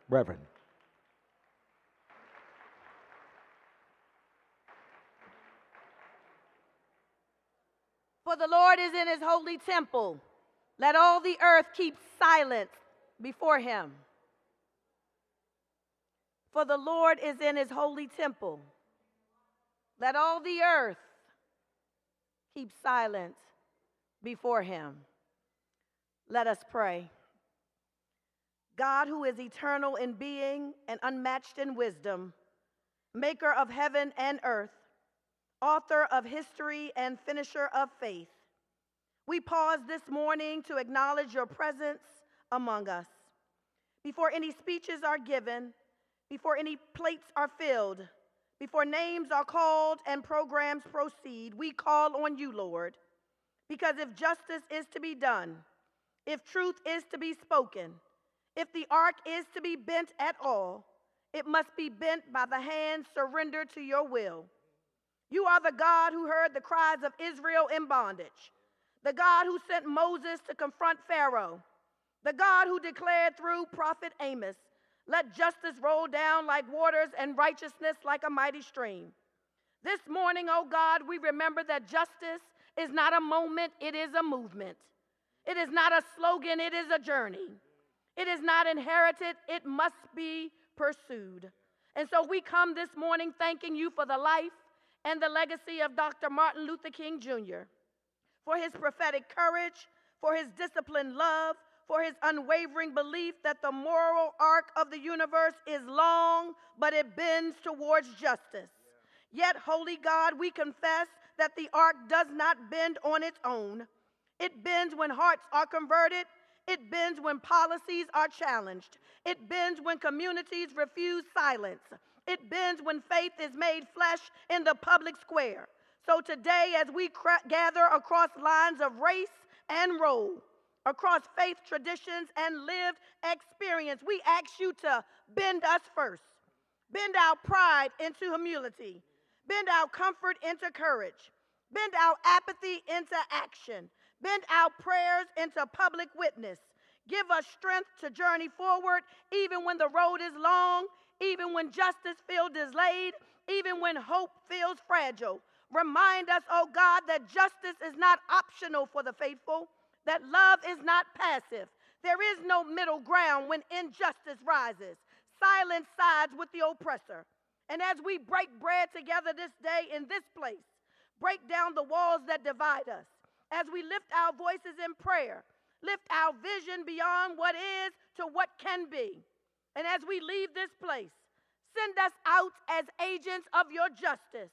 Reverend. For the Lord is in his holy temple. Let all the earth keep silence before him. For the Lord is in his holy temple. Let all the earth keep silent before him. Let us pray. God, who is eternal in being and unmatched in wisdom, maker of heaven and earth, author of history and finisher of faith, we pause this morning to acknowledge your presence among us. Before any speeches are given, before any plates are filled, before names are called and programs proceed, we call on you, Lord, because if justice is to be done, if truth is to be spoken, if the ark is to be bent at all, it must be bent by the hand surrendered to your will. You are the God who heard the cries of Israel in bondage, the God who sent Moses to confront Pharaoh, the God who declared through prophet Amos, let justice roll down like waters and righteousness like a mighty stream. This morning, oh God, we remember that justice is not a moment, it is a movement. It is not a slogan, it is a journey. It is not inherited, it must be pursued. And so we come this morning thanking you for the life and the legacy of Dr. Martin Luther King Jr., for his prophetic courage, for his disciplined love, for his unwavering belief that the moral arc of the universe is long, but it bends towards justice. Yet, holy God, we confess that the arc does not bend on its own. It bends when hearts are converted. It bends when policies are challenged. It bends when communities refuse silence. It bends when faith is made flesh in the public square. So today, as we gather across lines of race and role, across faith traditions and lived experience, we ask you to bend us first. Bend our pride into humility. Bend our comfort into courage. Bend our apathy into action. Bend our prayers into public witness. Give us strength to journey forward, even when the road is long, even when justice feels delayed, even when hope feels fragile. Remind us, oh God, that justice is not optional for the faithful, that love is not passive. There is no middle ground when injustice rises. Silence sides with the oppressor. And as we break bread together this day in this place, break down the walls that divide us, as we lift our voices in prayer, lift our vision beyond what is to what can be. And as we leave this place, send us out as agents of your justice,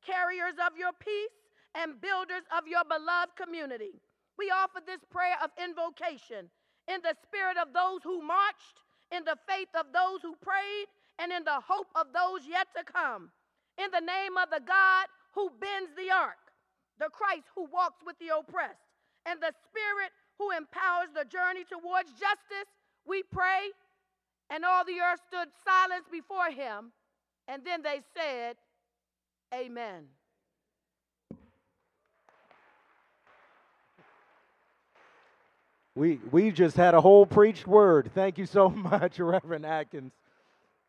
carriers of your peace, and builders of your beloved community. We offer this prayer of invocation in the spirit of those who marched, in the faith of those who prayed, and in the hope of those yet to come. In the name of the God who bends the arc, the Christ who walks with the oppressed, and the Spirit who empowers the journey towards justice, we pray. And all the earth stood silent before him, and then they said, Amen. We just had a whole preached word. Thank you so much, Reverend Atkins.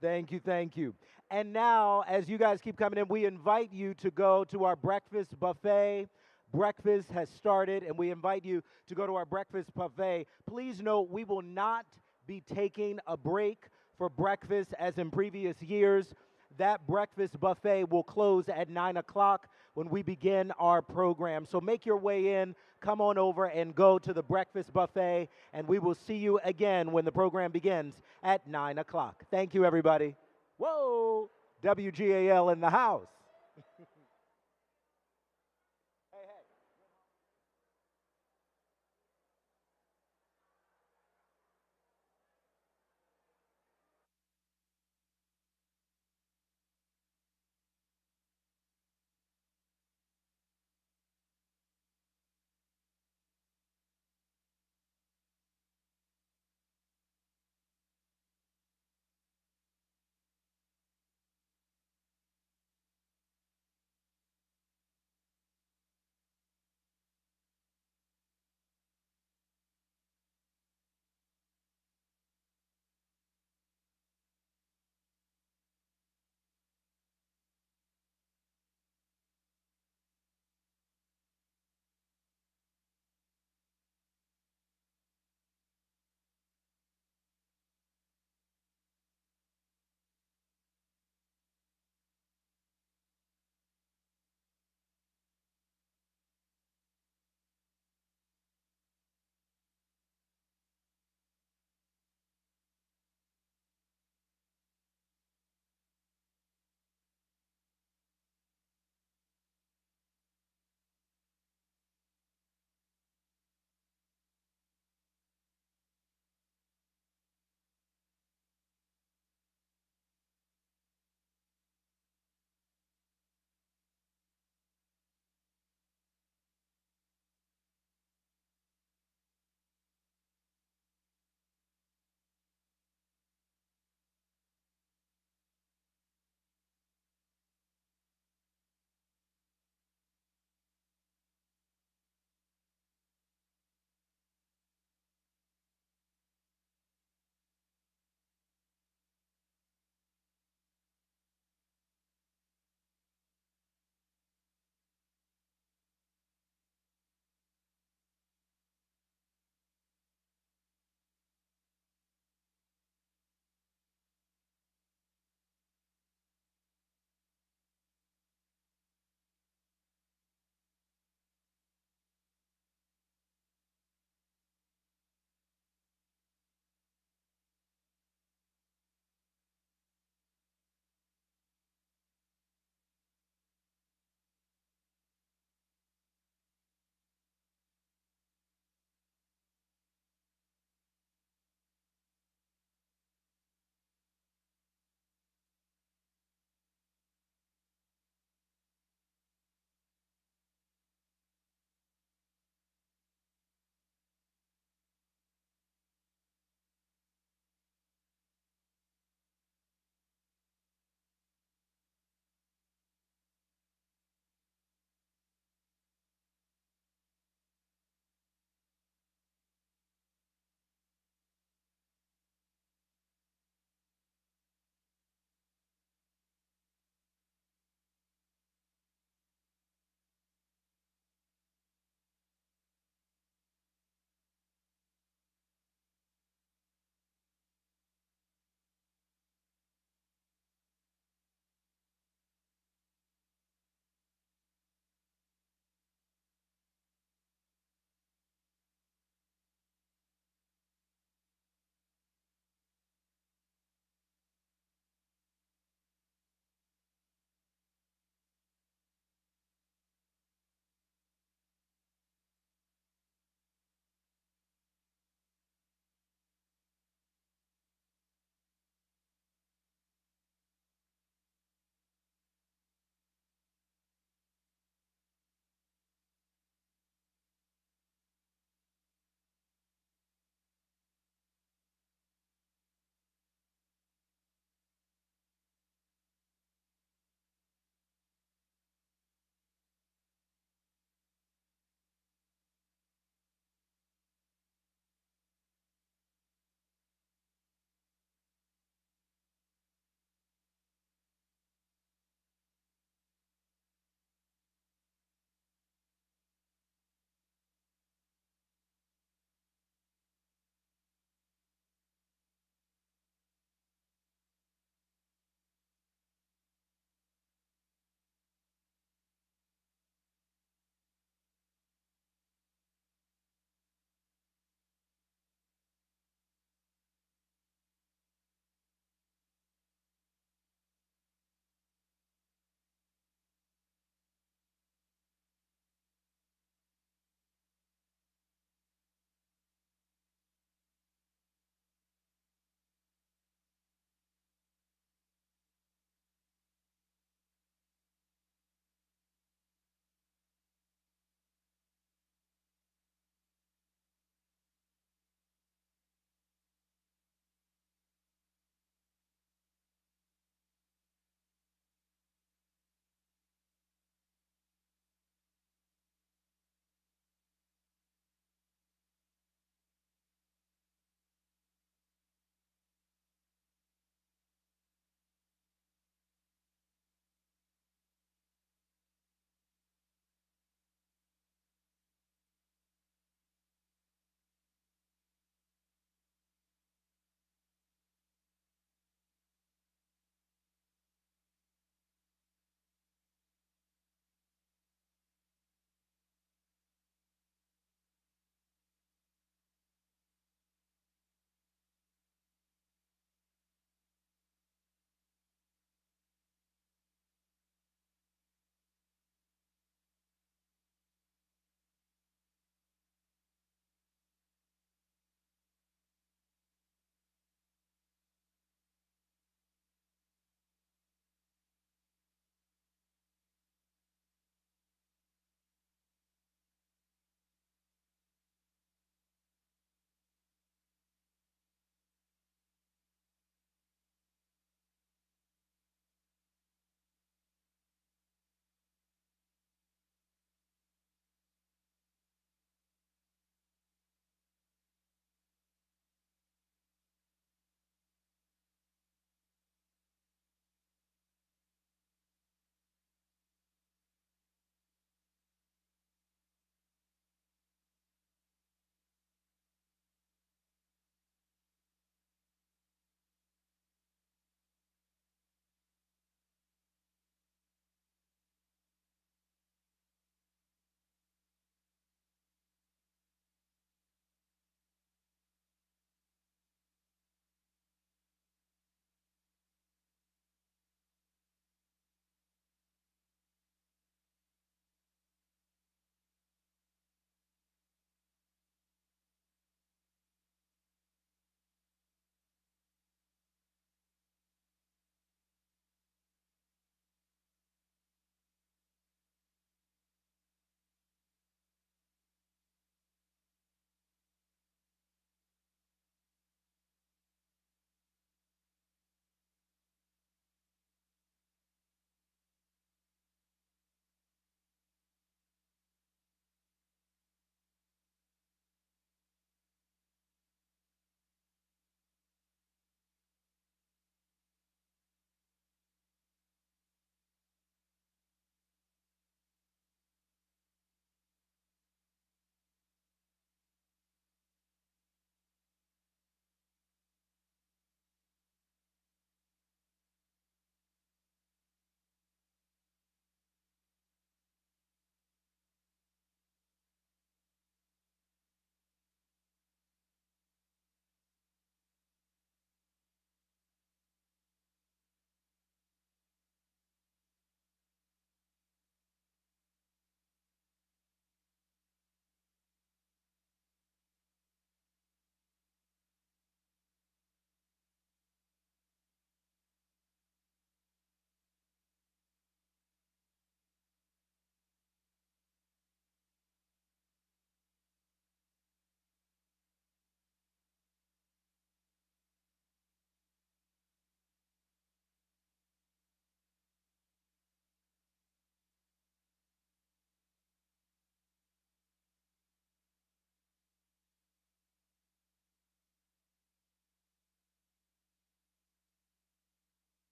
Thank you, thank you. And now, as you guys keep coming in, we invite you to go to our breakfast buffet. Breakfast has started, and we invite you to go to our breakfast buffet. Please note, we will not be taking a break for breakfast as in previous years. That breakfast buffet will close at 9 o'clock when we begin our program. So make your way in, come on over and go to the breakfast buffet, and we will see you again when the program begins at 9 o'clock. Thank you, everybody. Whoa, WGAL in the house.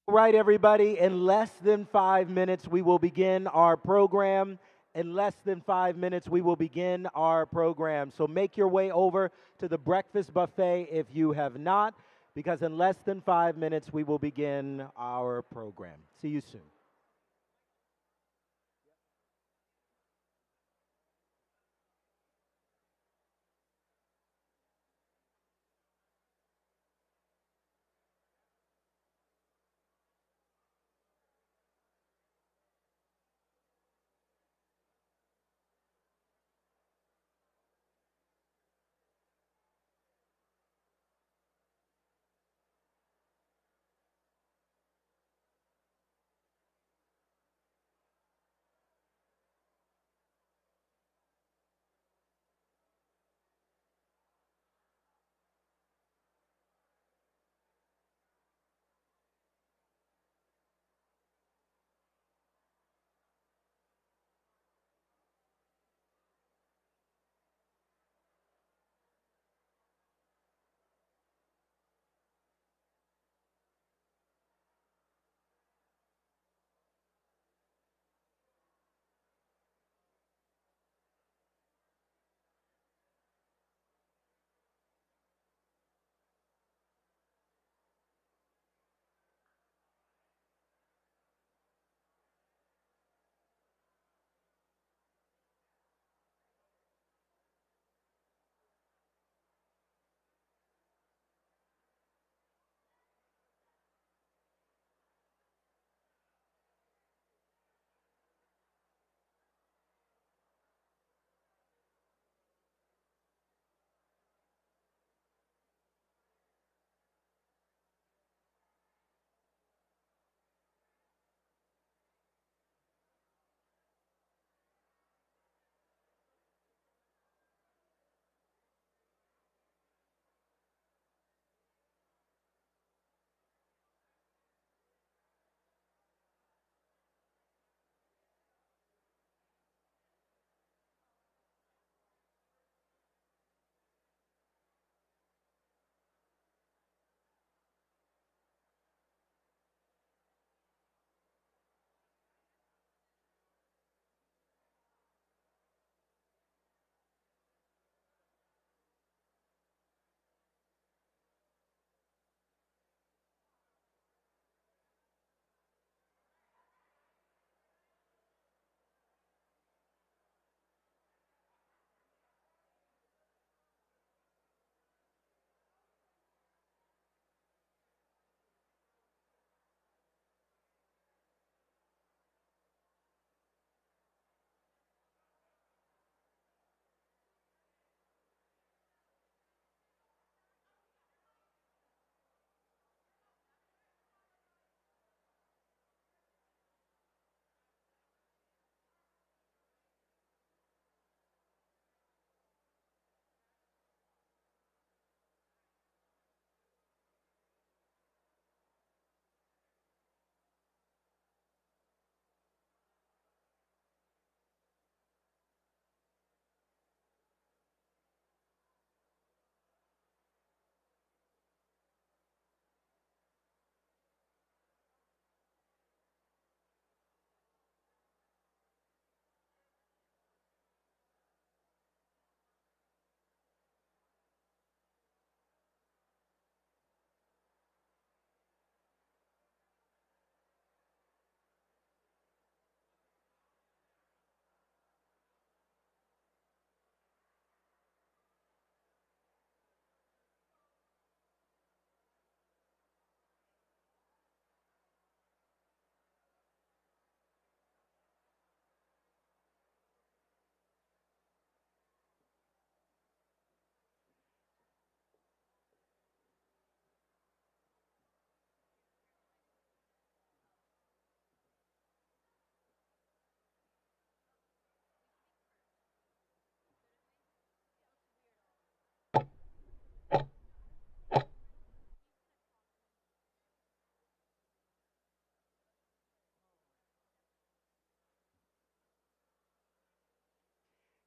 All right, everybody, in less than 5 minutes, we will begin our program. In less than 5 minutes, we will begin our program. So make your way over to the breakfast buffet if you have not, because in less than 5 minutes, we will begin our program. See you soon.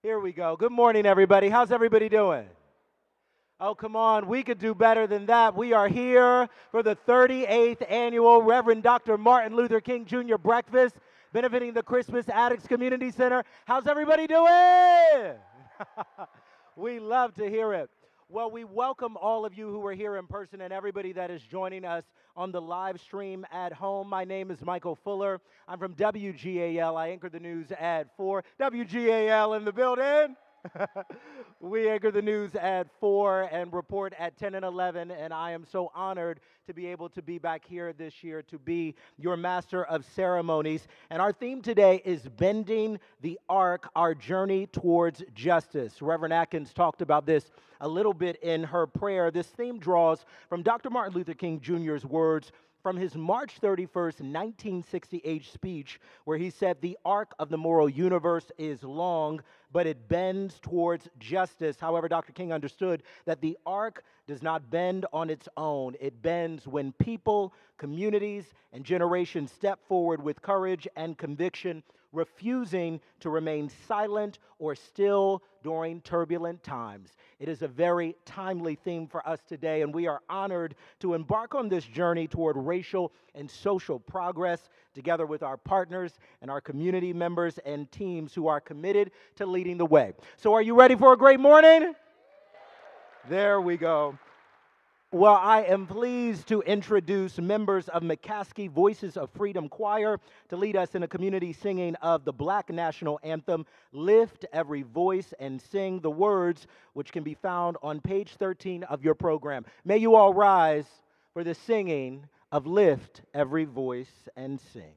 Here we go. Good morning, everybody. How's everybody doing? Oh, come on. We could do better than that. We are here for the 38th annual Reverend Dr. Martin Luther King Jr. breakfast benefiting the Crispus Attucks Community Center. How's everybody doing? We love to hear it. Well, we welcome all of you who are here in person and everybody that is joining us on the live stream at home. My name is Michael Fuller. I'm from WGAL. I anchor the news at 4. WGAL in the building. We anchor the news at 4 and report at 10 and 11, and I am so honored to be able to be back here this year to be your master of ceremonies. And our theme today is Bending the Arc, our journey towards justice. Reverend Atkins talked about this a little bit in her prayer. This theme draws from Dr. Martin Luther King Jr.'s words from his March 31st, 1968 speech, where he said, "The arc of the moral universe is long, but it bends towards justice." However, Dr. King understood that the arc does not bend on its own. It bends when people, communities, and generations step forward with courage and conviction, refusing to remain silent or still during turbulent times. It is a very timely theme for us today, and we are honored to embark on this journey toward racial and social progress together with our partners and our community members and teams who are committed to leading the way. So are you ready for a great morning? There we go. Well, I am pleased to introduce members of McCaskey Voices of Freedom Choir to lead us in a community singing of the Black National Anthem, Lift Every Voice and Sing the Words, which can be found on page 13 of your program. May you all rise for the singing of Lift Every Voice and Sing.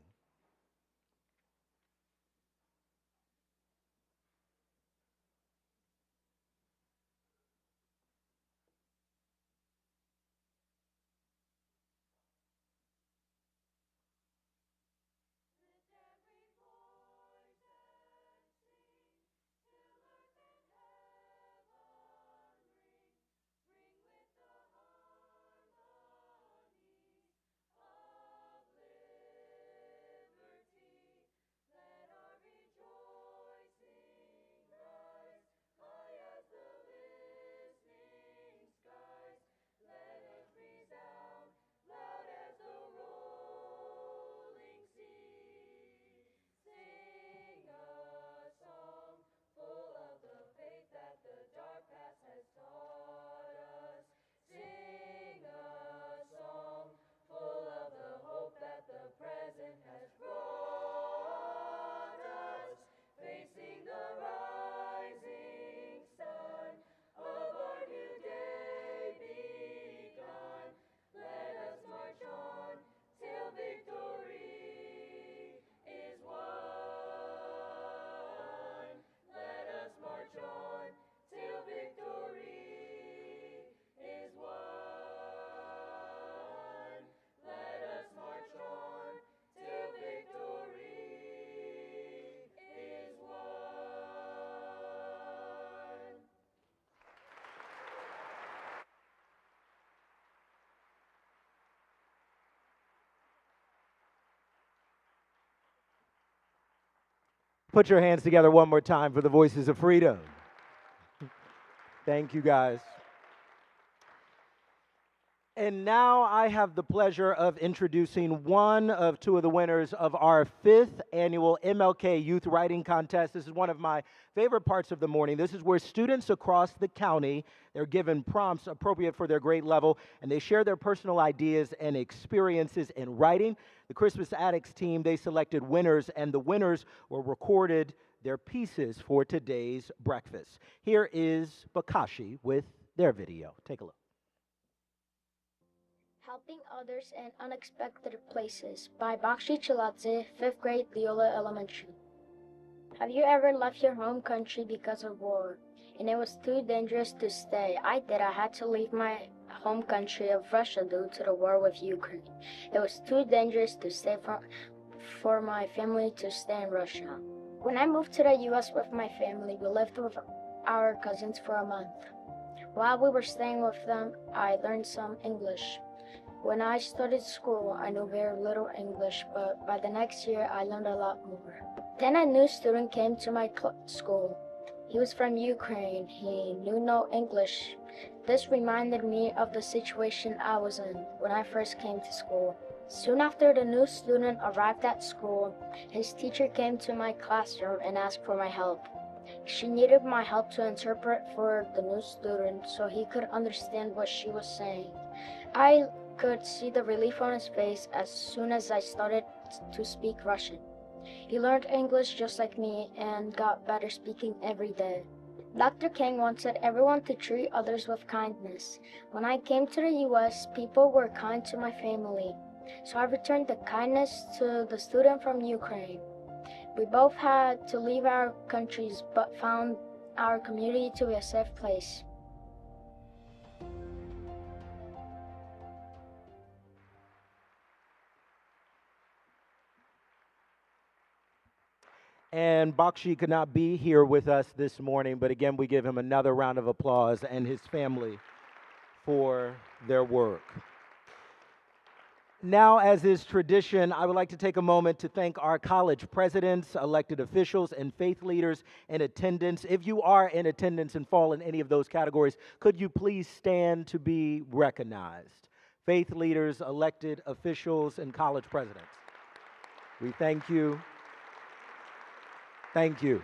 Put your hands together one more time for the Voices of Freedom. Thank you, guys. And now I have the pleasure of introducing one of two of the winners of our 5th annual MLK Youth Writing Contest. This is one of my favorite parts of the morning. This is where students across the county, they're given prompts appropriate for their grade level, and they share their personal ideas and experiences in writing. The Crispus Attucks team, they selected winners, and the winners were recorded their pieces for today's breakfast. Here is Bakashi with their video. Take a look. Helping Others in Unexpected Places by Bakshi Chiladze, 5th grade, Leola Elementary. Have you ever left your home country because of war, and it was too dangerous to stay? I did. I had to leave my home country of Russia due to the war with Ukraine. It was too dangerous to stay for my family to stay in Russia. When I moved to the U.S. with my family, we lived with our cousins for a month. While we were staying with them, I learned some English. When I started school, I knew very little English, but by the next year, I learned a lot more. Then a new student came to my school. He was from Ukraine. He knew no English. This reminded me of the situation I was in when I first came to school. Soon after the new student arrived at school, his teacher came to my classroom and asked for my help. She needed my help to interpret for the new student so he could understand what she was saying. I could see the relief on his face as soon as I started to speak Russian. He learned English just like me and got better speaking every day. Dr. King wanted everyone to treat others with kindness. When I came to the U.S., people were kind to my family, so I returned the kindness to the student from Ukraine. We both had to leave our countries but found our community to be a safe place. And Bakshi could not be here with us this morning, but again, we give him another round of applause and his family for their work. Now, as is tradition, I would like to take a moment to thank our college presidents, elected officials, and faith leaders in attendance. If you are in attendance and fall in any of those categories, could you please stand to be recognized? Faith leaders, elected officials, and college presidents. We thank you. Thank you.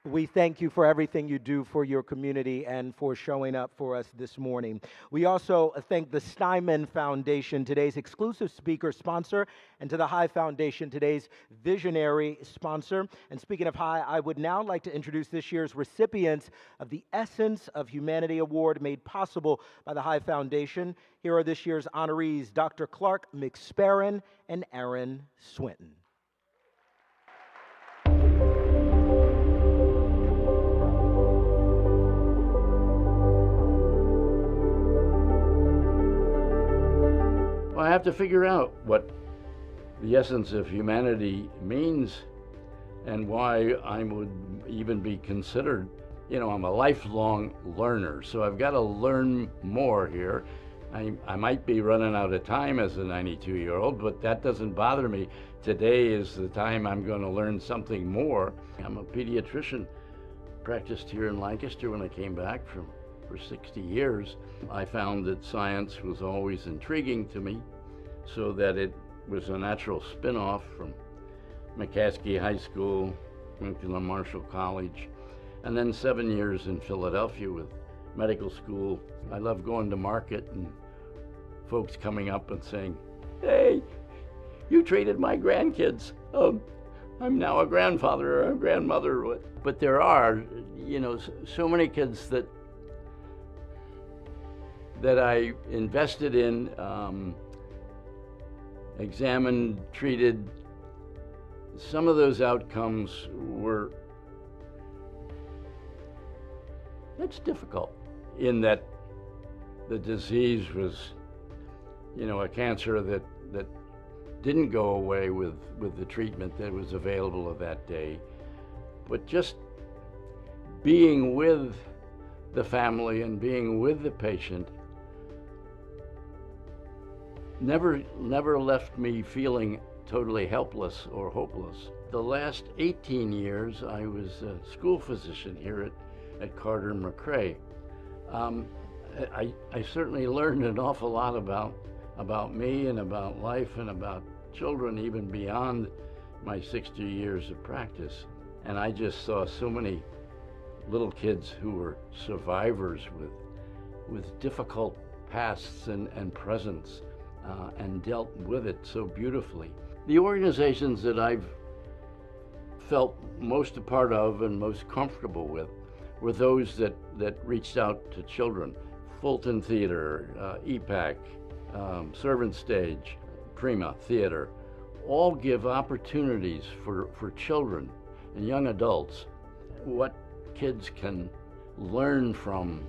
We thank you for everything you do for your community and for showing up for us this morning. We also thank the Steinman Foundation, today's exclusive speaker sponsor, and to the High Foundation, today's visionary sponsor. And speaking of High, I would now like to introduce this year's recipients of the Essence of Humanity Award made possible by the High Foundation. Here are this year's honorees, Dr. Clark McSparron and Aaron Swinton. Well, I have to figure out what the essence of humanity means and why I would even be considered. You know, I'm a lifelong learner, so I've got to learn more here. I might be running out of time as a 92-year-old, but that doesn't bother me. Today is the time I'm going to learn something more. I'm a pediatrician, practiced here in Lancaster when I came back for 60 years. I found that science was always intriguing to me, so that it was a natural spin-off from McCaskey High School, went to Marshall College, and then 7 years in Philadelphia with medical school. I love going to market and folks coming up and saying, "Hey, you treated my grandkids. I'm now a grandfather or a grandmother." But there are, you know, so many kids that I invested in, examined, treated. Some of those outcomes were, it's difficult in that the disease was, you know, a cancer that didn't go away with the treatment that was available that day. But just being with the family and being with the patient never left me feeling totally helpless or hopeless. The last 18 years, I was a school physician here at Carter McRae. I certainly learned an awful lot about me and about life and about children, even beyond my 60 years of practice. And I just saw so many little kids who were survivors with difficult pasts and presents, and dealt with it so beautifully. The organizations that I've felt most a part of and most comfortable with were those that reached out to children. Fulton Theater, EPAC, Servant Stage, Prima Theater, all give opportunities for children and young adults. What kids can learn from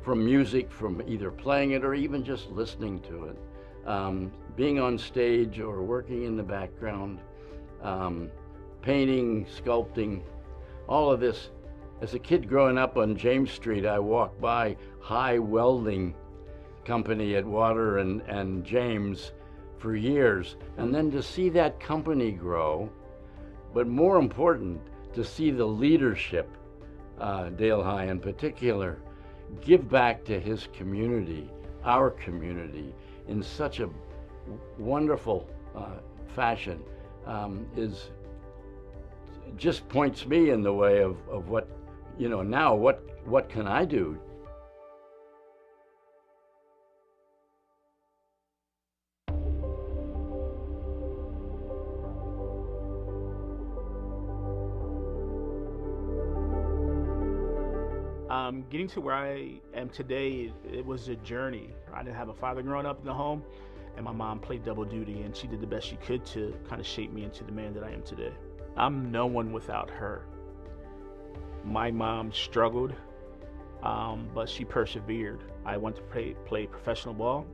music, from either playing it or even just listening to it. Being on stage or working in the background, painting, sculpting, all of this. As a kid growing up on James Street, I walked by High Welding Company at Water and James, for years, and then to see that company grow, but more important, to see the leadership, Dale High in particular, give back to his community, our community, in such a wonderful fashion, is just points me in the way of what, now what can I do? Getting to where I am today, it was a journey. I didn't have a father growing up in the home, and my mom played double duty, and she did the best she could to kind of shape me into the man that I am today. I'm no one without her. My mom struggled, but she persevered. I went to play professional ball,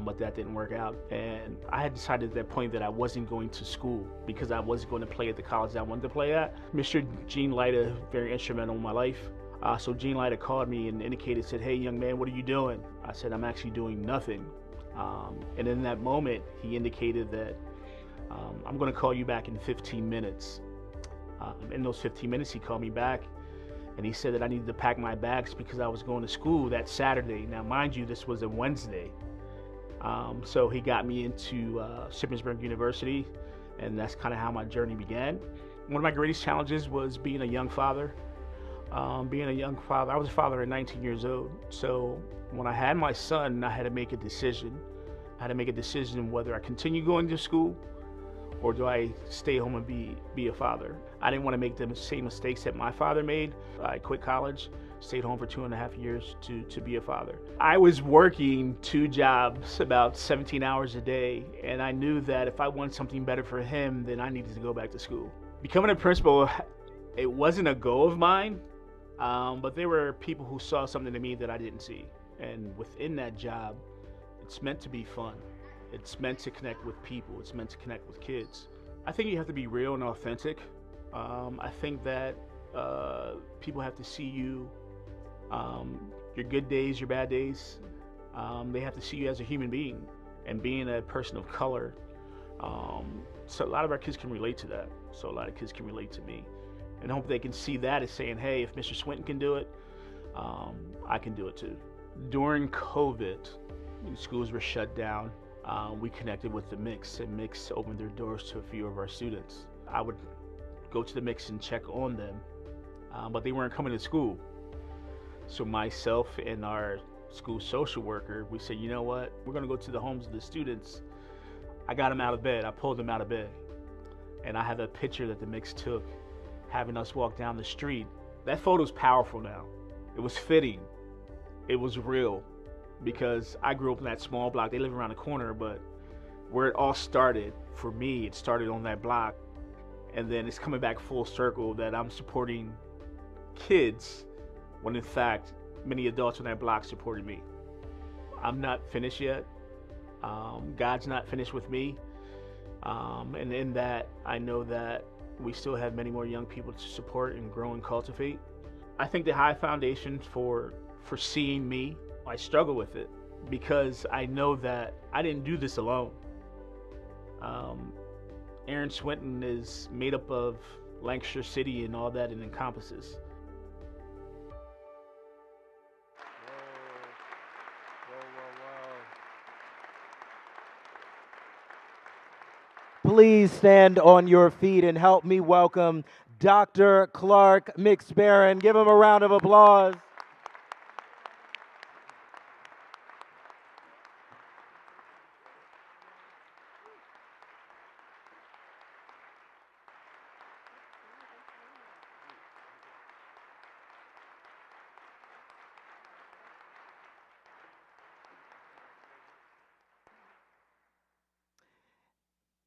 but that didn't work out. And I had decided at that point that I wasn't going to school because I wasn't going to play at the college I wanted to play at. Mr. Gene Lida, very instrumental in my life. So Gene Lida called me and said, "Hey, young man, what are you doing?" I said, "I'm actually doing nothing." And in that moment, he indicated that I'm going to call you back in 15 minutes. In those 15 minutes, he called me back, and he said that I needed to pack my bags because I was going to school that Saturday. Now, mind you, this was a Wednesday. So he got me into Shippensburg University, and that's kind of how my journey began. One of my greatest challenges was being a young father. I was a father at 19 years old. So when I had my son, I had to make a decision. I had to make a decision whether I continue going to school or do I stay home and be a father. I didn't want to make the same mistakes that my father made. I quit college, stayed home for 2.5 years to be a father. I was working 2 jobs, about 17 hours a day, and I knew that if I wanted something better for him, then I needed to go back to school. Becoming a principal, it wasn't a goal of mine. But there were people who saw something in me that I didn't see. And within that job, it's meant to be fun. It's meant to connect with people. It's meant to connect with kids. I think you have to be real and authentic. I think that people have to see you, your good days, your bad days. They have to see you as a human being. And being a person of color, so a lot of our kids can relate to that. So a lot of kids can relate to me. And I hope they can see that as saying, hey, if Mr. Swinton can do it, I can do it too. During COVID, when schools were shut down, we connected with the Mix, and Mix opened their doors to a few of our students. I would go to the Mix and check on them, but they weren't coming to school. So myself and our school social worker, we said, you know what, we're gonna go to the homes of the students. I got them out of bed, I pulled them out of bed. And I have a picture that the Mix took, having us walk down the street. That photo's powerful now. It was fitting. It was real. Because I grew up in that small block. They live around the corner, but where it all started, for me, it started on that block. And then it's coming back full circle that I'm supporting kids when in fact, many adults on that block supported me. I'm not finished yet. God's not finished with me. And in that, I know that we still have many more young people to support and grow and cultivate. I think the high foundation for seeing me, I struggle with it because I know that I didn't do this alone. Aaron Swinton is made up of Lancaster City and all that it encompasses. Please stand on your feet and help me welcome Dr. Clark McSparron. Give him a round of applause.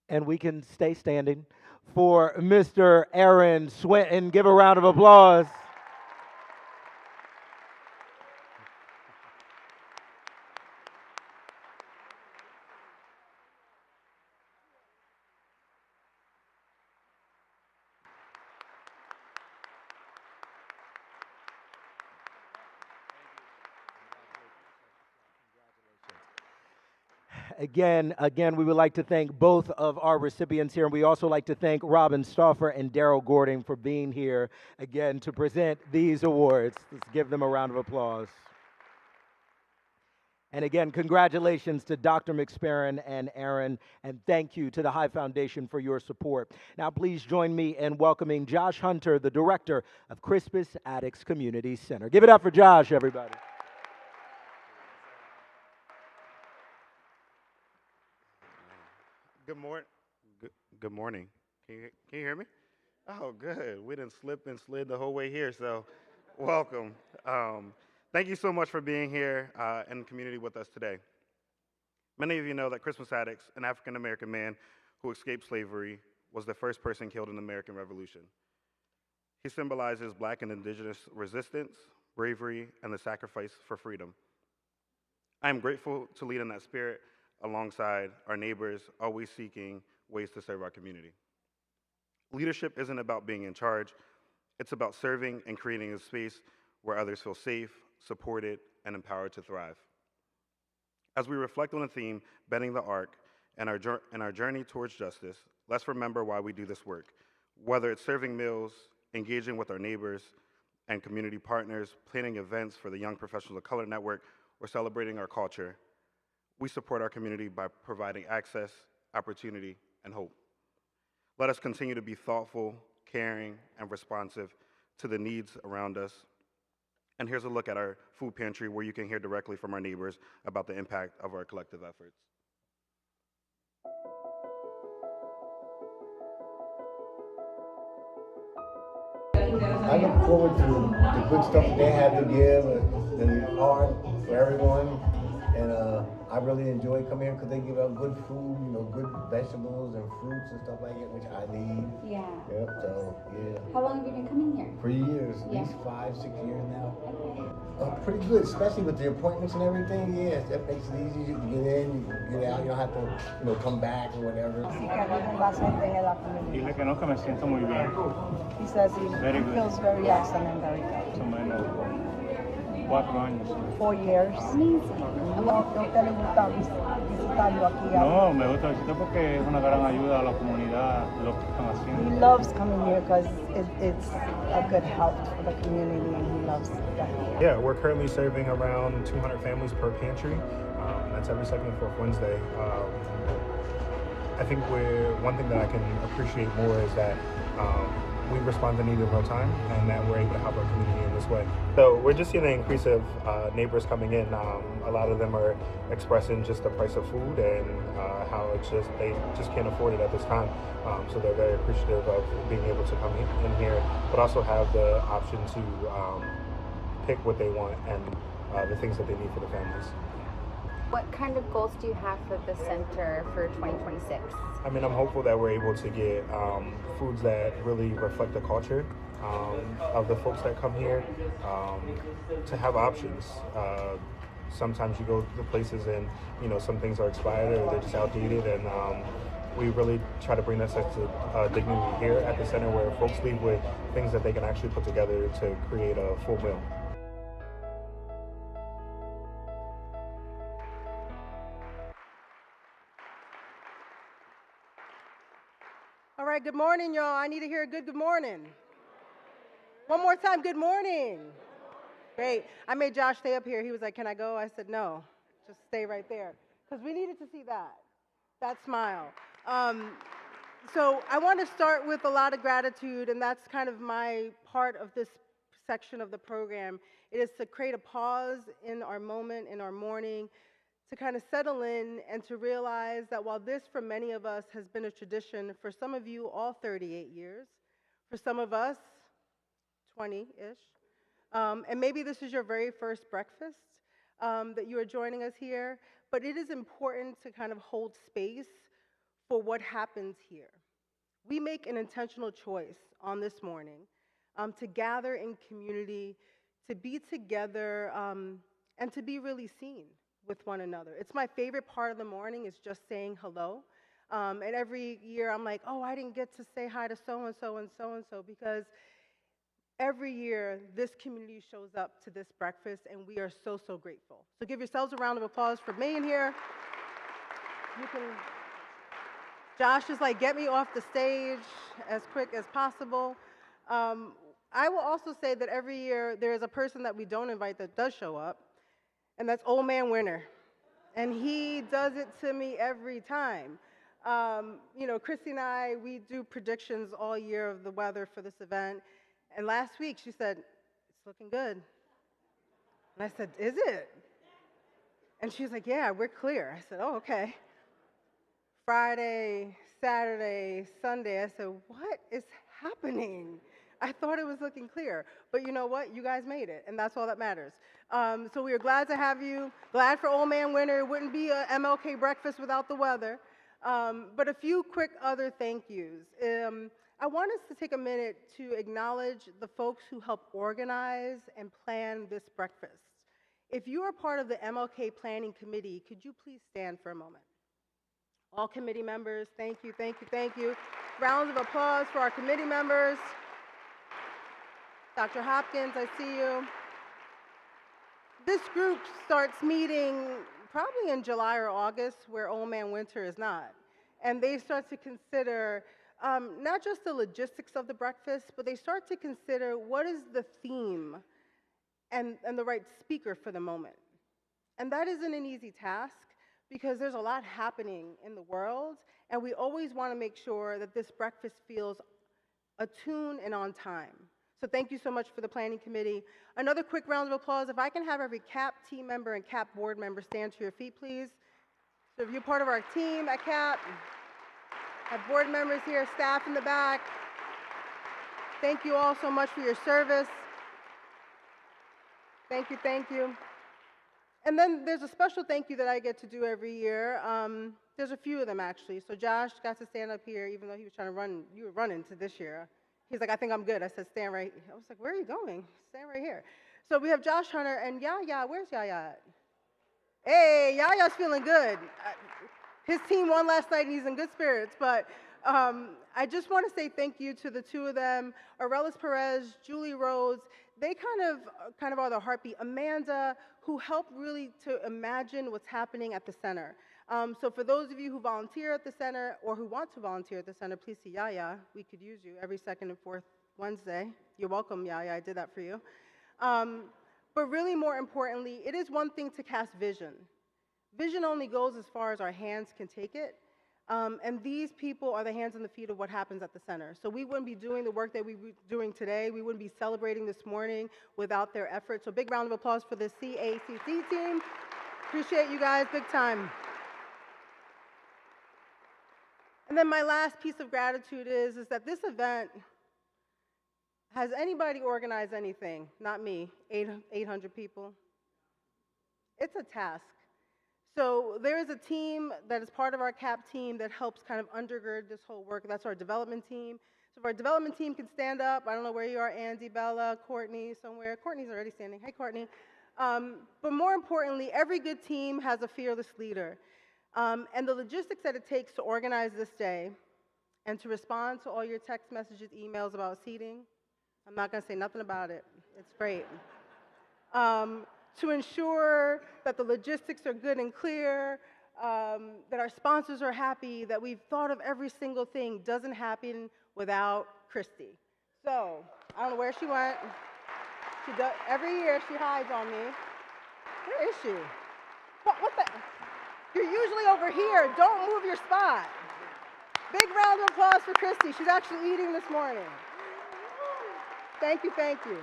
And we can stay standing for Mr. Aaron Swinton. Give a round of applause. Again, we would like to thank both of our recipients here, and we also like to thank Robin Stauffer and Daryl Gordon for being here again to present these awards. Let's give them a round of applause. And again, congratulations to Dr. McSparron and Aaron, and thank you to the High Foundation for your support. Now, please join me in welcoming Josh Hunter, the director of Crispus Attucks Community Center. Give it up for Josh, everybody. Good morning. Can you hear me? Oh, good. We didn't slip and slid the whole way here, so welcome. Thank you so much for being here in the community with us today. Many of you know that Crispus Attucks, an African-American man who escaped slavery, was the first person killed in the American Revolution. He symbolizes Black and indigenous resistance, bravery, and the sacrifice for freedom. I am grateful to lead in that spirit alongside our neighbors, always seeking ways to serve our community. Leadership isn't about being in charge. It's about serving and creating a space where others feel safe, supported, and empowered to thrive. As we reflect on the theme, Bending the Arc, and our journey towards justice, let's remember why we do this work. Whether it's serving meals, engaging with our neighbors and community partners, planning events for the Young Professionals of Color Network, or celebrating our culture, we support our community by providing access, opportunity, and hope. Let us continue to be thoughtful, caring, and responsive to the needs around us. And here's a look at our food pantry where you can hear directly from our neighbors about the impact of our collective efforts. I look forward to the good stuff that they have to give, the art for everyone. And I really enjoy coming here because they give out good food, good vegetables and fruits and stuff like that, which I need. Yeah. Yep, so, yeah. How long have you been coming here? For years, at least 5, 6 years now. Okay. Pretty good, especially with the appointments and everything. Yes, that makes it easy. You can get in, you can get out. You don't have to, come back or whatever. Dile que no, que me siento muy bien. He says he feels very excellent and very good. Más o menos 4 años. 4 years. ¿No te le gusta visitarlo aquí? No, me gusta visitar porque es una gran ayuda a la comunidad, lo que están haciendo. He loves coming here because it's a good help for the community, and he loves the help. Yeah, we're currently serving around 200 families per pantry. That's every second and fourth Wednesday. I think one thing that I can appreciate more is that we respond to need in real time, and that we're able to help our community in this way. So we're just seeing an increase of neighbors coming in. A lot of them are expressing just the price of food and how they just can't afford it at this time. So they're very appreciative of being able to come in here, but also have the option to pick what they want and the things that they need for the families. What kind of goals do you have for the center for 2026? I mean, I'm hopeful that we're able to get foods that really reflect the culture of the folks that come here, to have options. Sometimes you go to places and, some things are expired or they're just outdated, and we really try to bring that sense of dignity here at the center where folks leave with things that they can actually put together to create a full meal. All right, good morning, y'all. I need to hear a good morning. One more time, good morning. Great. I made Josh stay up here. He was like, can I go? I said, no, just stay right there. Because we needed to see that smile. So I want to start with a lot of gratitude, and that's kind of my part of this section of the program. It is to create a pause in our moment, in our morning, to kind of settle in and to realize that while this, for many of us, has been a tradition, for some of you, all 38 years, for some of us, 20-ish, and maybe this is your very first breakfast that you are joining us here, but it is important to kind of hold space for what happens here. We make an intentional choice on this morning to gather in community, to be together, and to be really seen with one another. It's my favorite part of the morning is just saying hello. And every year I'm like, oh, I didn't get to say hi to so-and-so and so-and-so, because every year this community shows up to this breakfast, and we are so, so grateful. So give yourselves a round of applause for being here. You can. Josh is like, get me off the stage as quick as possible. I will also say that every year there is a person that we don't invite that does show up, and that's Old Man Winter. And he does it to me every time. You know, Christy and I, we do predictions all year of the weather for this event. And last week she said, it's looking good. And I said, is it? And she's like, yeah, we're clear. I said, oh, okay. Friday, Saturday, Sunday, I said, what is happening? I thought it was looking clear. But you know what? You guys made it, and that's all that matters. So we are glad to have you. Glad for Old Man Winter. It wouldn't be a MLK breakfast without the weather. But a few quick other thank yous. I want us to take a minute to acknowledge the folks who helped organize and plan this breakfast. If you are part of the MLK Planning Committee, could you please stand for a moment? All committee members, thank you, thank you, thank you. Rounds of applause for our committee members. Dr. Hopkins, I see you. This group starts meeting probably in July or August, where Old Man Winter is not. And they start to consider not just the logistics of the breakfast, but they start to consider what is the theme and the right speaker for the moment. And that isn't an easy task, because there's a lot happening in the world, and we always want to make sure that this breakfast feels attuned and on time. So thank you so much for the planning committee. Another quick round of applause. If I can have every CAP team member and CAP board member stand to your feet, please. So if you're part of our team at CAP, have board members here, staff in the back. Thank you all so much for your service. Thank you, thank you. And then there's a special thank you that I get to do every year. There's a few of them, actually. So Josh got to stand up here, even though he was trying to run. You were running to this year. He's like, I think I'm good. I said, stand right. I was like, where are you going? Stand right here. So we have Josh Hunter and Yaya. Where's Yaya at? Hey, Yaya's feeling good. His team won last night, and he's in good spirits. But I just want to say thank you to the two of them, Aurelis Perez, Julie Rhodes. They kind of are the heartbeat. Amanda, who helped really to imagine what's happening at the center. So for those of you who volunteer at the center or who want to volunteer at the center, please see Yaya. We could use you every second and fourth Wednesday. You're welcome, Yaya. I did that for you. But really more importantly, it is one thing to cast vision. Vision only goes as far as our hands can take it. And these people are the hands and the feet of what happens at the center. So we wouldn't be doing the work that we're doing today. We wouldn't be celebrating this morning without their efforts. So big round of applause for the CACC team. Appreciate you guys, big time. And then my last piece of gratitude is that this event, has anybody organized anything? Not me, 800 people. It's a task. So there is a team that is part of our CAP team that helps kind of undergird this whole work. That's our development team. So if our development team can stand up, I don't know where you are, Andy, Bella, Courtney, somewhere. Courtney's already standing. Hey, Courtney. But more importantly, every good team has a fearless leader. And the logistics that it takes to organize this day and to respond to all your text messages, emails about seating, I'm not going to say nothing about it. It's great. To ensure that the logistics are good and clear, that our sponsors are happy, that we've thought of every single thing, doesn't happen without Christy. So, I don't know where she went. She does, every year she hides on me. Where is she? What the? You're usually over here. Don't move your spot. Big round of applause for Christy. She's actually eating this morning. Thank you, thank you.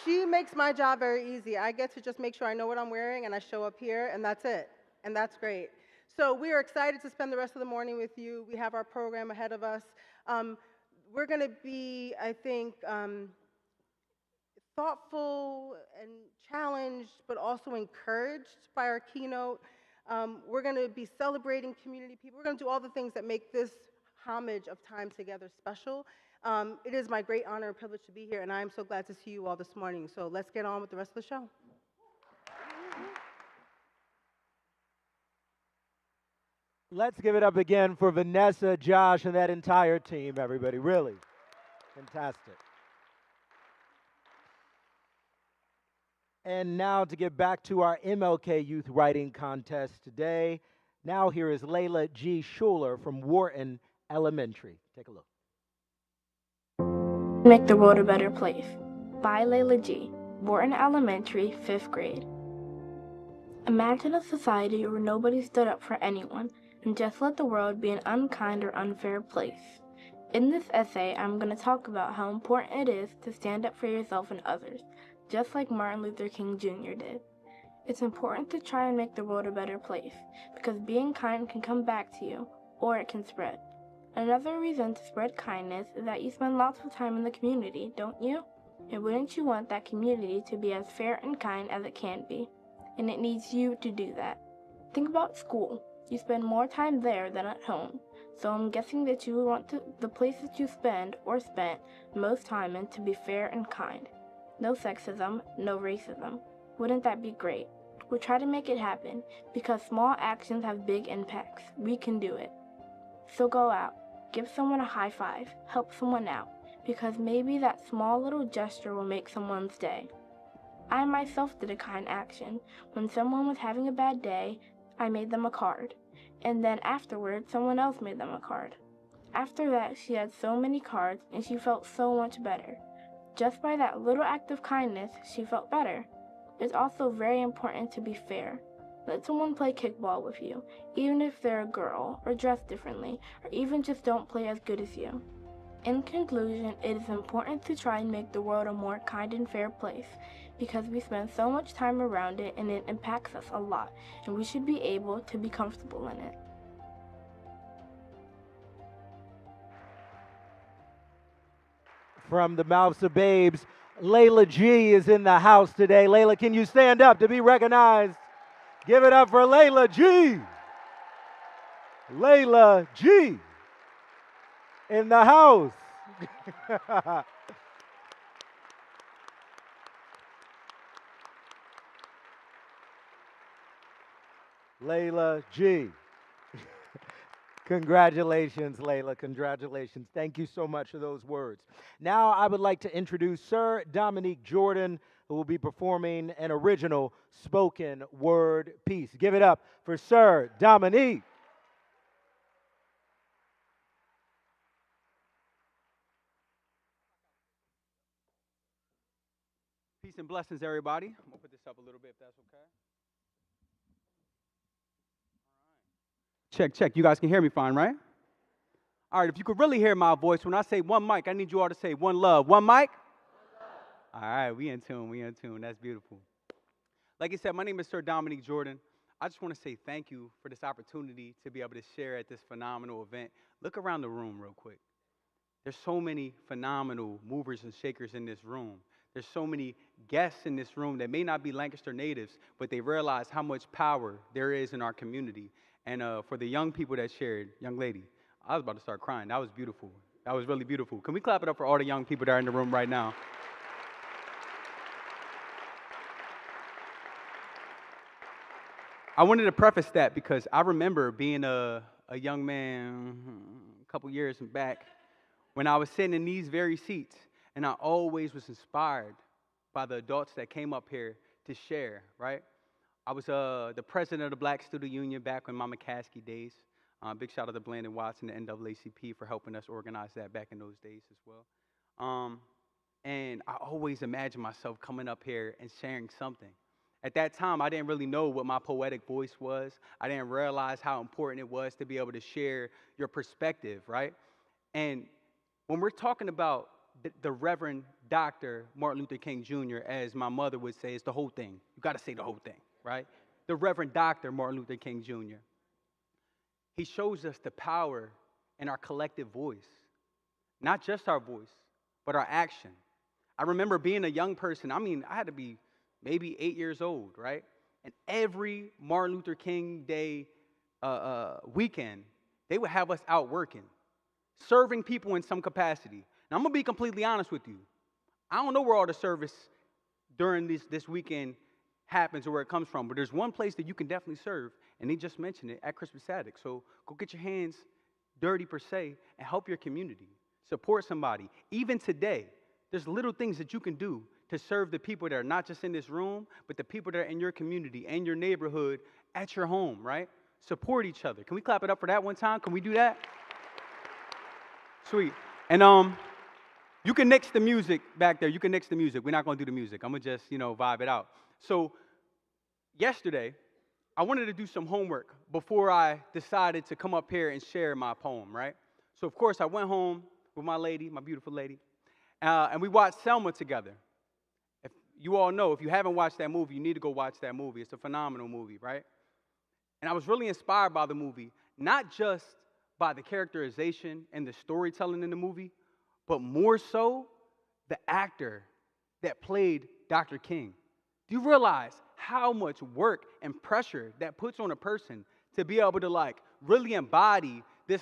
She makes my job very easy. I get to just make sure I know what I'm wearing, and I show up here, and that's it. And that's great. So we are excited to spend the rest of the morning with you. We have our program ahead of us. We're going to be, I think, thoughtful and challenged, but also encouraged by our keynote. We're going to be celebrating community people. We're going to do all the things that make this homage of time together special. It is my great honor and privilege to be here, and I am so glad to see you all this morning. So let's get on with the rest of the show. Let's give it up again for Vanessa, Josh, and that entire team, everybody. Really fantastic. And now to get back to our MLK Youth Writing Contest today. Now here is Layla G. Schuler from Wharton Elementary. Take a look. Make the World a Better Place by Layla G., Wharton Elementary, 5th grade. Imagine a society where nobody stood up for anyone and just let the world be an unkind or unfair place. In this essay, I'm going to talk about how important it is to stand up for yourself and others, just like Martin Luther King Jr. did. It's important to try and make the world a better place, because being kind can come back to you, or it can spread. Another reason to spread kindness is that you spend lots of time in the community, don't you? And wouldn't you want that community to be as fair and kind as it can be? And it needs you to do that. Think about school. You spend more time there than at home. So I'm guessing that you would want the places you spend or spent most time in to be fair and kind. No sexism, no racism. Wouldn't that be great? We'll try to make it happen, because small actions have big impacts. We can do it. So go out, give someone a high five, help someone out, because maybe that small little gesture will make someone's day. I myself did a kind action. When someone was having a bad day, I made them a card. And then afterwards, someone else made them a card. After that, she had so many cards, and she felt so much better. Just by that little act of kindness, she felt better. It's also very important to be fair. Let someone play kickball with you, even if they're a girl, or dress differently, or even just don't play as good as you. In conclusion, it is important to try and make the world a more kind and fair place, because we spend so much time around it and it impacts us a lot, and we should be able to be comfortable in it. From the mouths of babes, Layla G is in the house today. Layla, can you stand up to be recognized? Give it up for Layla G. Layla G in the house. Layla G. Congratulations, Layla. Congratulations. Thank you so much for those words. Now I would like to introduce Sir Dominique Jordan, who will be performing an original spoken word piece. Give it up for Sir Dominique. Peace and blessings, everybody. I'm going to put this up a little bit if that's okay. Check, check. You guys can hear me fine, right? All right, if you could really hear my voice, when I say one mic, I need you all to say one love. One mic? All right, we in tune, we in tune. That's beautiful. Like I said, my name is Sir Dominique Jordan. I just want to say thank you for this opportunity to be able to share at this phenomenal event. Look around the room real quick. There's so many phenomenal movers and shakers in this room. There's so many guests in this room that may not be Lancaster natives, but they realize how much power there is in our community. And for the young people that shared, young lady, I was about to start crying. That was beautiful. That was really beautiful. Can we clap it up for all the young people that are in the room right now? I wanted to preface that because I remember being a young man a couple years back when I was sitting in these very seats, and I always was inspired by the adults that came up here to share, right? I was the president of the Black Student Union back in my McCaskey days. Big shout out to Blandon Watson and NAACP for helping us organize that back in those days as well. And I always imagined myself coming up here and sharing something. At that time, I didn't really know what my poetic voice was. I didn't realize how important it was to be able to share your perspective, right? And when we're talking about the Reverend Dr. Martin Luther King Jr., as my mother would say, it's the whole thing. You got to say the whole thing, right? The Reverend Dr. Martin Luther King Jr. He shows us the power in our collective voice, not just our voice, but our action. I remember being a young person. I mean, I had to be maybe 8 years old, right? And every Martin Luther King Day weekend, they would have us out working, serving people in some capacity. Now, I'm going to be completely honest with you. I don't know where all the service during this weekend happens or where it comes from, but there's one place that you can definitely serve, and they just mentioned it, at Crispus Attucks. So go get your hands dirty, per se, and help your community. Support somebody. Even today, there's little things that you can do to serve the people that are not just in this room, but the people that are in your community and your neighborhood at your home, right? support each other. Can we clap it up for that one time? Can we do that? Sweet. And you can nix the music back there. You can nix the music. We're not going to do the music. I'm going to just, vibe it out. So yesterday, I wanted to do some homework before I decided to come up here and share my poem, right? So, of course, I went home with my lady, my beautiful lady, and we watched Selma together. If you all know, if you haven't watched that movie, you need to go watch that movie. It's a phenomenal movie, right? And I was really inspired by the movie, not just by the characterization and the storytelling in the movie, but more so the actor that played Dr. King. Do you realize how much work and pressure that puts on a person to be able to really embody this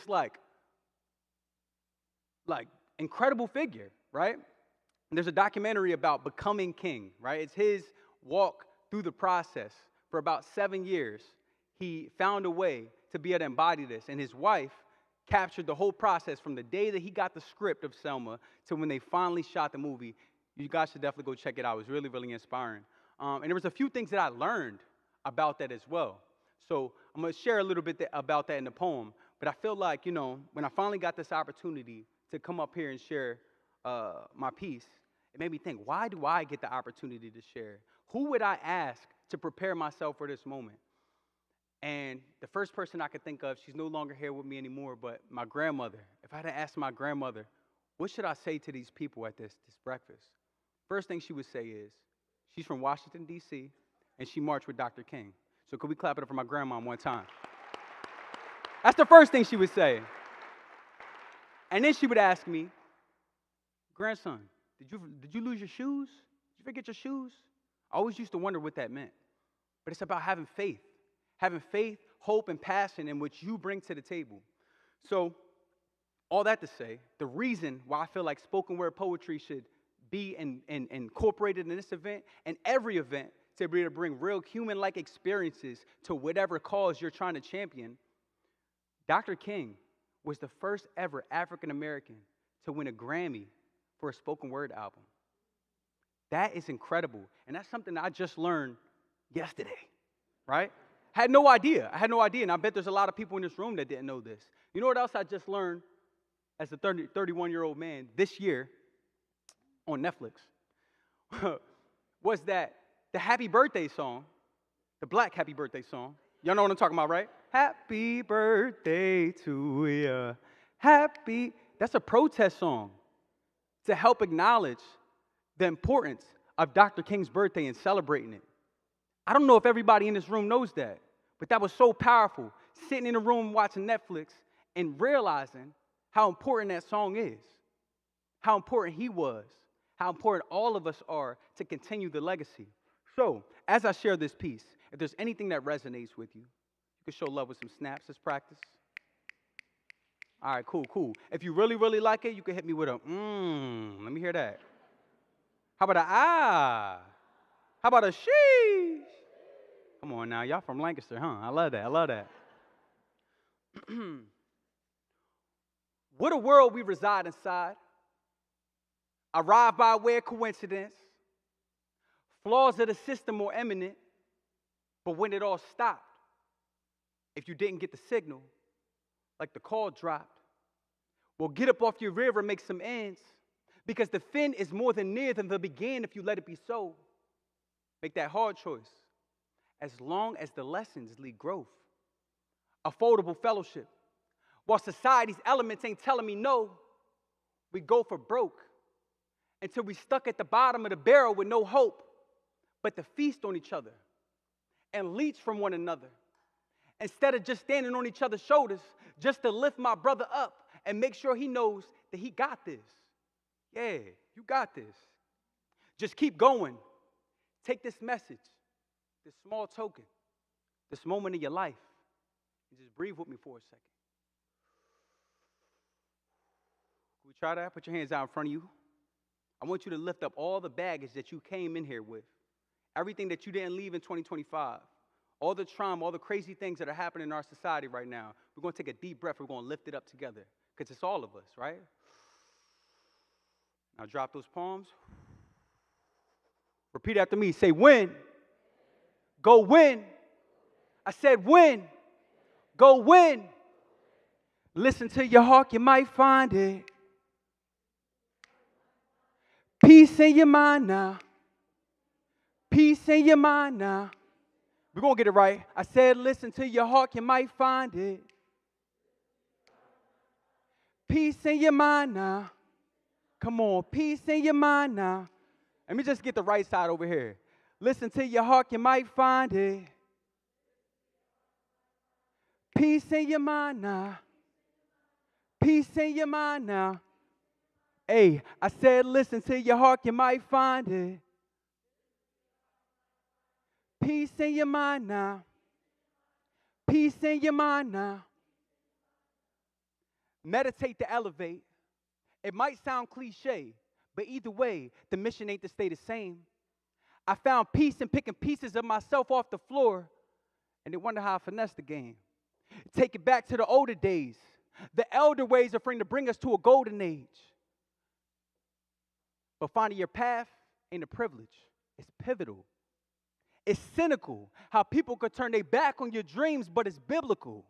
incredible figure, right? And there's a documentary about becoming king, right? It's his walk through the process. For about 7 years, he found a way to be able to embody this. And his wife captured the whole process from the day that he got the script of Selma to when they finally shot the movie. You guys should definitely go check it out. It was really, really inspiring. And there was a few things that I learned about that as well. So I'm going to share a little bit about that in the poem. But I feel like, when I finally got this opportunity to come up here and share my piece, it made me think, why do I get the opportunity to share? Who would I ask to prepare myself for this moment? And the first person I could think of, she's no longer here with me anymore, but my grandmother. If I had to ask my grandmother, what should I say to these people at this breakfast? First thing she would say is, she's from Washington, D.C., and she marched with Dr. King. So could we clap it up for my grandma one time? That's the first thing she would say. And then she would ask me, grandson, did you lose your shoes? Did you forget your shoes? I always used to wonder what that meant. But it's about having faith, hope, and passion in what you bring to the table. So all that to say, the reason why I feel like spoken word poetry should be incorporated in this event and every event to be able to bring real human-like experiences to whatever cause you're trying to champion. Dr. King was the first ever African-American to win a Grammy for a spoken word album. That is incredible. And that's something that I just learned yesterday, right? I had no idea, and I bet there's a lot of people in this room that didn't know this. You know what else I just learned as a 31-year-old man this year on Netflix? Was that the happy birthday song, the Black happy birthday song, y'all know what I'm talking about, right? Happy birthday to ya, that's a protest song to help acknowledge the importance of Dr. King's birthday and celebrating it. I don't know if everybody in this room knows that, but that was so powerful, sitting in a room watching Netflix and realizing how important that song is, how important he was, how important all of us are to continue the legacy. So, as I share this piece, if there's anything that resonates with you, you can show love with some snaps. Let's practice. All right, cool. If you really, really like it, you can hit me with a let me hear that. How about a ah? How about a sheesh? Come on now, y'all from Lancaster, huh? I love that. What a world we reside inside. Arrived by way of coincidence. Flaws of the system more eminent. But when it all stopped, if you didn't get the signal, like the call dropped, well, get up off your river and make some ends. Because the fin is more than near than the begin if you let it be so. Make that hard choice. As long as the lessons lead growth. Affordable fellowship. While society's elements ain't telling me no, we go for broke. Until we stuck at the bottom of the barrel with no hope, but to feast on each other and leech from one another. Instead of just standing on each other's shoulders, just to lift my brother up and make sure he knows that he got this. Yeah, you got this. Just keep going. Take this message, this small token, this moment in your life, and just breathe with me for a second. Can we try that? Put your hands out in front of you. I want you to lift up all the baggage that you came in here with. Everything that you didn't leave in 2025. All the trauma, all the crazy things that are happening in our society right now. We're going to take a deep breath. We're going to lift it up together. Because it's all of us, right? Now drop those palms. Repeat after me. Say win. Go win. I said win. Go win. Listen to your heart, you might find it. Peace in your mind now. Peace in your mind now. We're going to get it right. I said, listen to your heart, you might find it. Peace in your mind now. Come on, peace in your mind now. Let me just get the right side over here. Listen to your heart, you might find it. Peace in your mind now. Peace in your mind now. Hey, I said, listen to your heart, you might find it. Peace in your mind now. Peace in your mind now. Meditate to elevate. It might sound cliche, but either way, the mission ain't to stay the same. I found peace in picking pieces of myself off the floor, and they wonder how I finessed the game. Take it back to the older days. The elder ways are to bring us to a golden age. But finding your path ain't a privilege. It's pivotal. It's cynical how people could turn their back on your dreams, but it's biblical.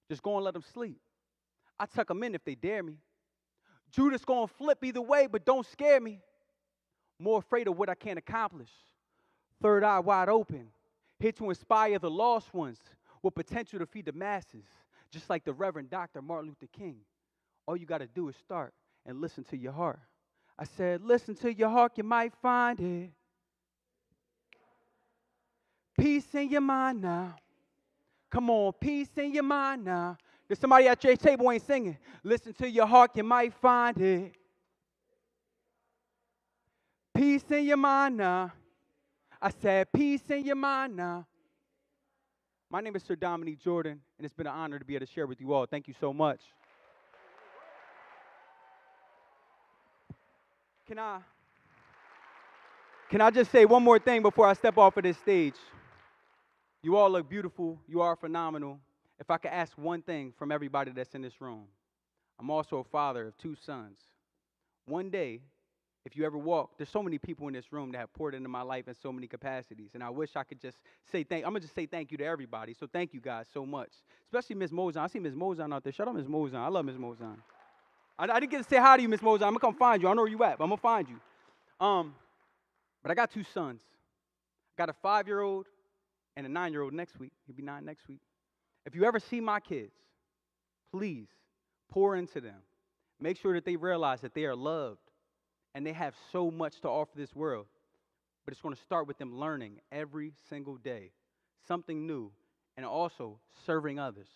Just go and let them sleep. I tuck them in if they dare me. Judas gonna flip either way, but don't scare me. More afraid of what I can't accomplish. Third eye wide open. Here to inspire the lost ones with potential to feed the masses. Just like the Reverend Dr. Martin Luther King. All you gotta do is start and listen to your heart. I said, listen to your heart, you might find it. Peace in your mind now. Come on, peace in your mind now. There's somebody at your table ain't singing. Listen to your heart, you might find it. Peace in your mind now. I said, peace in your mind now. My name is Sir Dominique Jordan, and it's been an honor to be able to share with you all. Thank you so much. Can I just say one more thing before I step off of this stage? You all look beautiful. You are phenomenal. If I could ask one thing from everybody that's in this room, I'm also a father of 2 sons. One day, if you ever walk, there's so many people in this room that have poured into my life in so many capacities, and I wish I could just say I'm going to just say thank you to everybody, so thank you guys so much, especially Ms. Mozan. I see Ms. Mozan out there. Shout out Ms. Mozan. I love Ms. Mozan. I didn't get to say hi to you, Ms. Mozan. I'm going to come find you. I know where you at, but I'm going to find you. But I got 2 sons. I got a 5-year-old and a 9-year-old next week. He'll be 9 next week. If you ever see my kids, please pour into them. Make sure that they realize that they are loved and they have so much to offer this world. But it's going to start with them learning every single day something new and also serving others.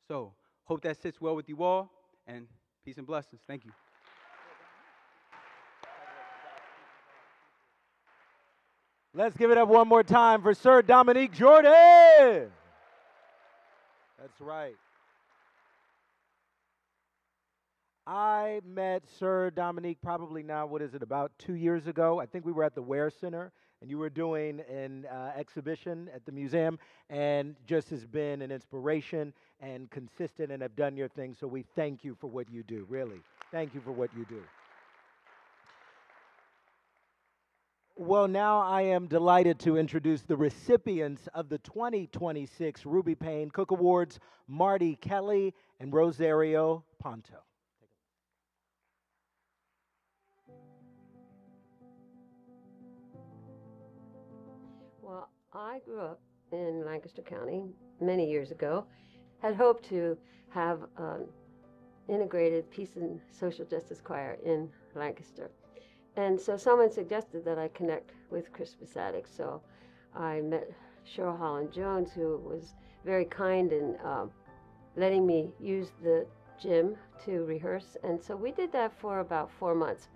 So, hope that sits well with you all, and peace and blessings. Thank you. Let's give it up one more time for Sir Dominique Jordan. That's right. I met Sir Dominique probably now, about 2 years ago. I think we were at the Ware Center, and you were doing an exhibition at the museum, and just has been an inspiration and consistent and have done your thing, so we thank you for what you do, really. Thank you for what you do. Well, now I am delighted to introduce the recipients of the 2026 Ruby Payne Cook Awards, Marty Kelly and Rosario Ponto. Well, I grew up in Lancaster County many years ago, had hoped to have an integrated peace and social justice choir in Lancaster. And so someone suggested that I connect with Crispus Attucks. So I met Cheryl Holland Jones, who was very kind in letting me use the gym to rehearse. And so we did that for about 4 months,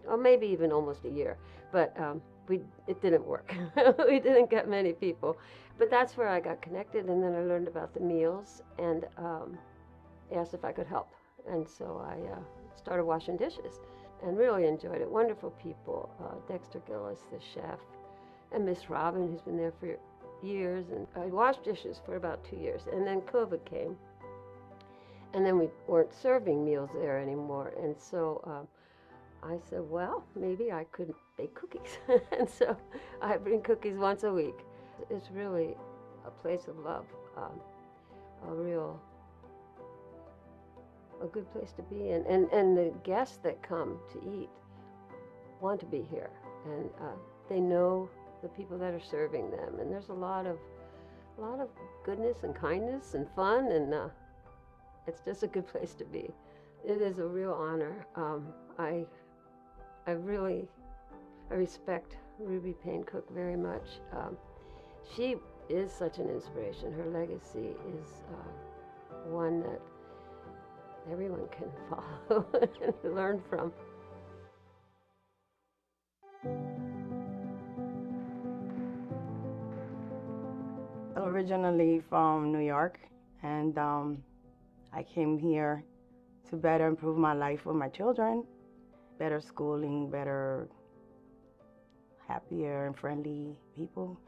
or maybe even almost a year. But it didn't work. We didn't get many people. But that's where I got connected, and then I learned about the meals and asked if I could help. And so I started washing dishes and really enjoyed it. Wonderful people, Dexter Gillis, the chef, and Miss Robin, who's been there for years. And I washed dishes for about 2 years, and then COVID came. And then we weren't serving meals there anymore. And so I said, well, maybe I could bake cookies. And so I bring cookies once a week. It's really a place of love. a good place to be. And the guests that come to eat want to be here, and they know the people that are serving them, and there's a lot of goodness and kindness and fun, and it's just a good place to be. It is a real honor. I respect Ruby Payne Cook very much. She is such an inspiration. Her legacy is one that everyone can follow and learn from. Originally from New York, and I came here to better improve my life with my children, better schooling, better, happier and friendly people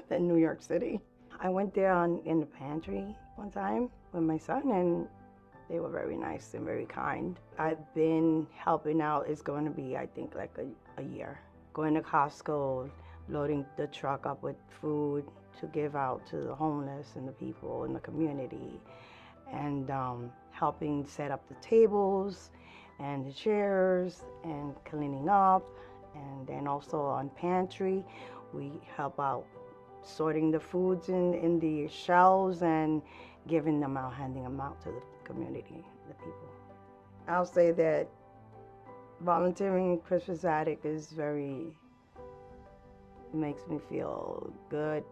than New York City. I went there in the pantry one time with my son, and they were very nice and very kind. I've been helping out, it's going to be, I think, like a year. Going to Costco, loading the truck up with food to give out to the homeless and the people in the community, and helping set up the tables and the chairs and cleaning up. And then also on pantry, we help out sorting the foods in the shelves and giving them out, handing them out to the community, the people. I'll say that volunteering in Crispus Attucks is makes me feel good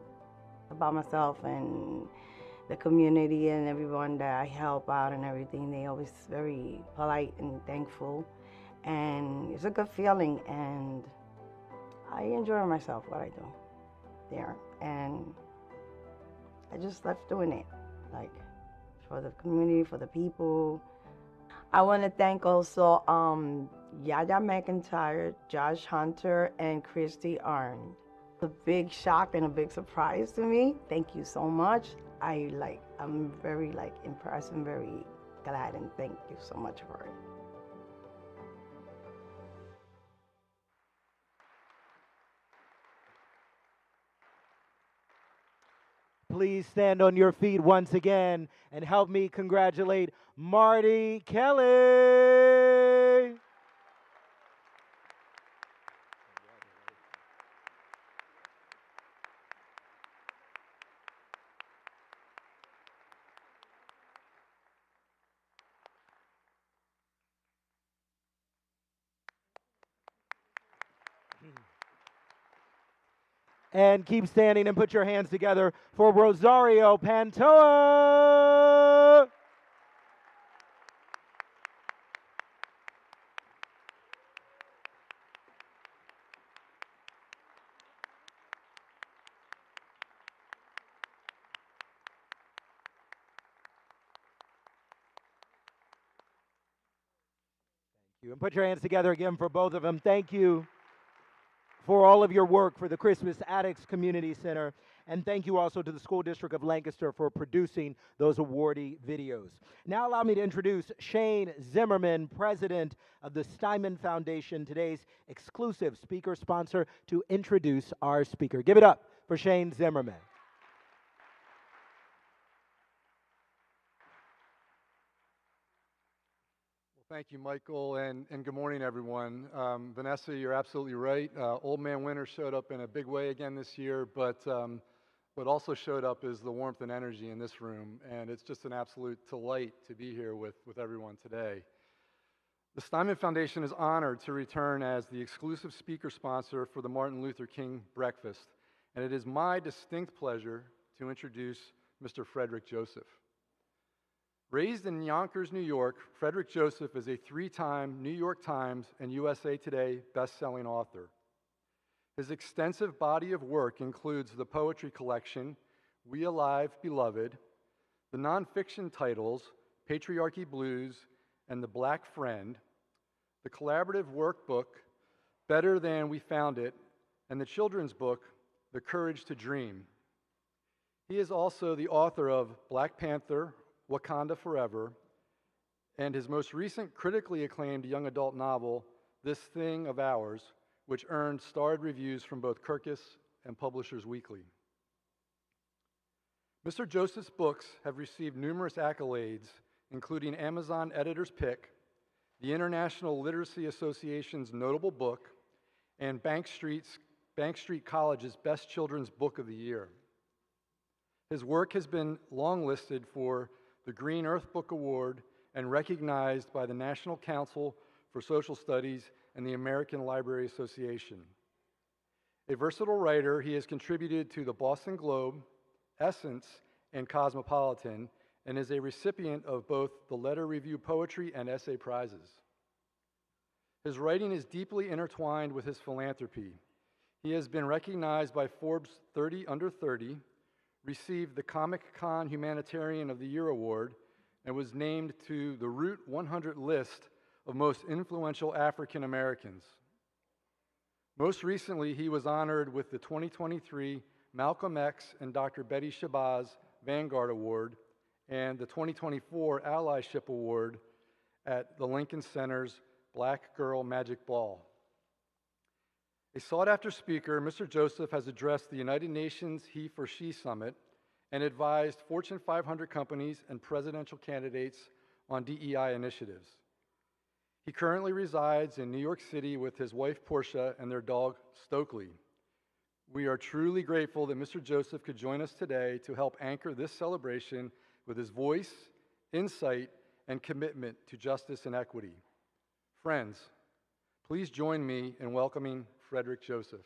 about myself and the community and everyone that I help out and everything. They always very polite and thankful, and it's a good feeling, and I enjoy myself what I do there, and I just love doing it, like for the community, for the people. I want to thank also Yaya McIntyre, Josh Hunter, and Christy Arndt. A big shock and a big surprise to me. Thank you so much. I'm very impressed and very glad, and thank you so much for it. Please stand on your feet once again and help me congratulate Marty Kelly. And keep standing and put your hands together for Rosario Pantoa. Thank you. And put your hands together again for both of them. Thank you for all of your work for the Crispus Attucks Community Center. And thank you also to the School District of Lancaster for producing those awardee videos. Now allow me to introduce Shane Zimmerman, president of the Steinman Foundation, today's exclusive speaker sponsor, to introduce our speaker. Give it up for Shane Zimmerman. Thank you, Michael, and good morning, everyone. Vanessa, you're absolutely right. Old Man Winter showed up in a big way again this year, but what also showed up is the warmth and energy in this room, and it's just an absolute delight to be here with everyone today. The Steinman Foundation is honored to return as the exclusive speaker sponsor for the Martin Luther King Breakfast, and it is my distinct pleasure to introduce Mr. Frederick Joseph. Raised in Yonkers, New York, Frederick Joseph is a 3-time New York Times and USA Today best-selling author. His extensive body of work includes the poetry collection, We Alive, Beloved, the nonfiction titles, Patriarchy Blues and The Black Friend, the collaborative workbook, Better Than We Found It, and the children's book, The Courage to Dream. He is also the author of Black Panther, Wakanda Forever, and his most recent critically acclaimed young adult novel, This Thing of Ours, which earned starred reviews from both Kirkus and Publishers Weekly. Mr. Joseph's books have received numerous accolades, including Amazon Editor's Pick, the International Literacy Association's Notable Book, and Bank Street College's Best Children's Book of the Year. His work has been longlisted for the Green Earth Book Award and recognized by the National Council for Social Studies and the American Library Association. A versatile writer, he has contributed to the Boston Globe, Essence, and Cosmopolitan, and is a recipient of both the Letter Review Poetry and Essay Prizes. His writing is deeply intertwined with his philanthropy. He has been recognized by Forbes 30 Under 30, received the Comic-Con Humanitarian of the Year Award, and was named to the Route 100 list of most influential African Americans. Most recently, he was honored with the 2023 Malcolm X and Dr. Betty Shabazz Vanguard Award and the 2024 Allyship Award at the Lincoln Center's Black Girl Magic Ball. A sought-after speaker, Mr. Joseph has addressed the United Nations He for She Summit and advised Fortune 500 companies and presidential candidates on DEI initiatives. He currently resides in New York City with his wife, Portia, and their dog, Stokely. We are truly grateful that Mr. Joseph could join us today to help anchor this celebration with his voice, insight, and commitment to justice and equity. Friends, please join me in welcoming Frederick Joseph.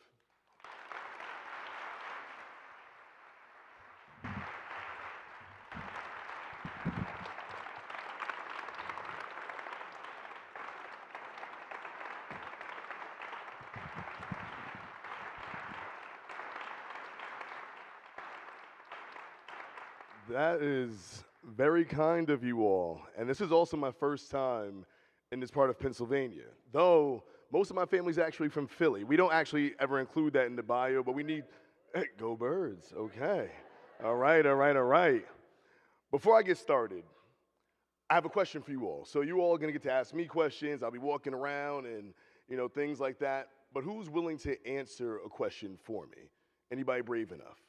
That is very kind of you all. And this is also my first time in this part of Pennsylvania. Though most of my family's actually from Philly. We don't actually ever include that in the bio, but we need, hey, go Birds, okay. All right, all right, all right. Before I get started, I have a question for you all. So you all are gonna get to ask me questions. I'll be walking around and things like that. But who's willing to answer a question for me? Anybody brave enough?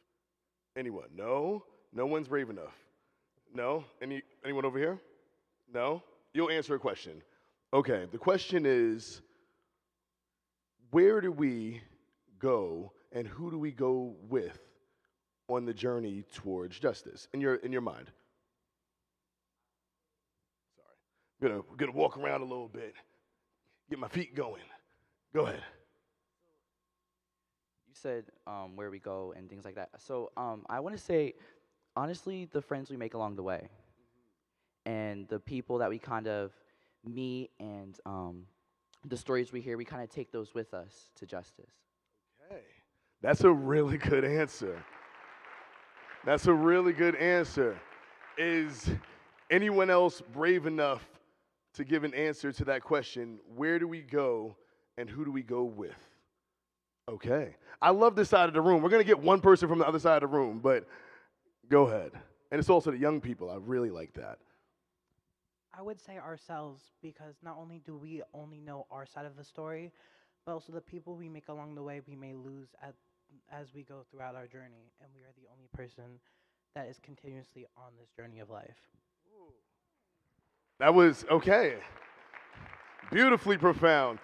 Anyone? No? No one's brave enough. No? Anyone over here? No? You'll answer a question. Okay, the question is, where do we go and who do we go with on the journey towards justice in your mind? Sorry. I'm gonna walk around a little bit, get my feet going. Go ahead. You said where we go and things like that. So I want to say, honestly, the friends we make along the way and the people that we kind of meet and the stories we hear, we kind of take those with us to justice. Okay, that's a really good answer. That's a really good answer. Is anyone else brave enough to give an answer to that question? Where do we go and who do we go with? Okay, I love this side of the room. We're gonna get one person from the other side of the room, but go ahead. And it's also the young people. I really like that. I would say ourselves, because not only do we only know our side of the story, but also the people we make along the way we may lose as we go throughout our journey, and we are the only person that is continuously on this journey of life. That was, okay. Beautifully profound.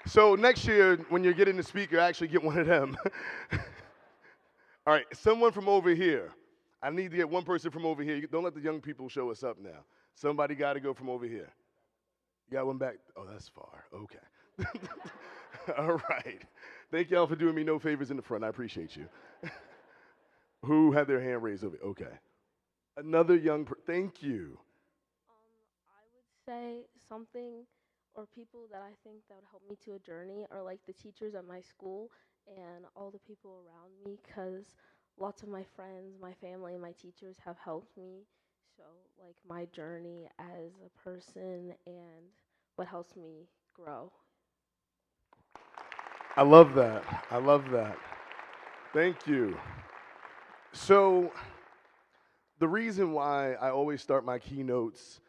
So next year, when you're getting the speaker, actually get one of them. All right, someone from over here. I need to get one person from over here. Don't let the young people show us up now. Somebody got to go from over here. You got one back? Oh, that's far. Okay. All right. Thank y'all for doing me no favors in the front. I appreciate you. Who had their hand raised over? Okay. Another young thank you. I would say something or people that I think that would help me to a journey are like the teachers at my school and all the people around me, because lots of my friends, my family, and my teachers have helped me show like my journey as a person and what helps me grow. I love that. I love that. Thank you. So the reason why I always start my keynotes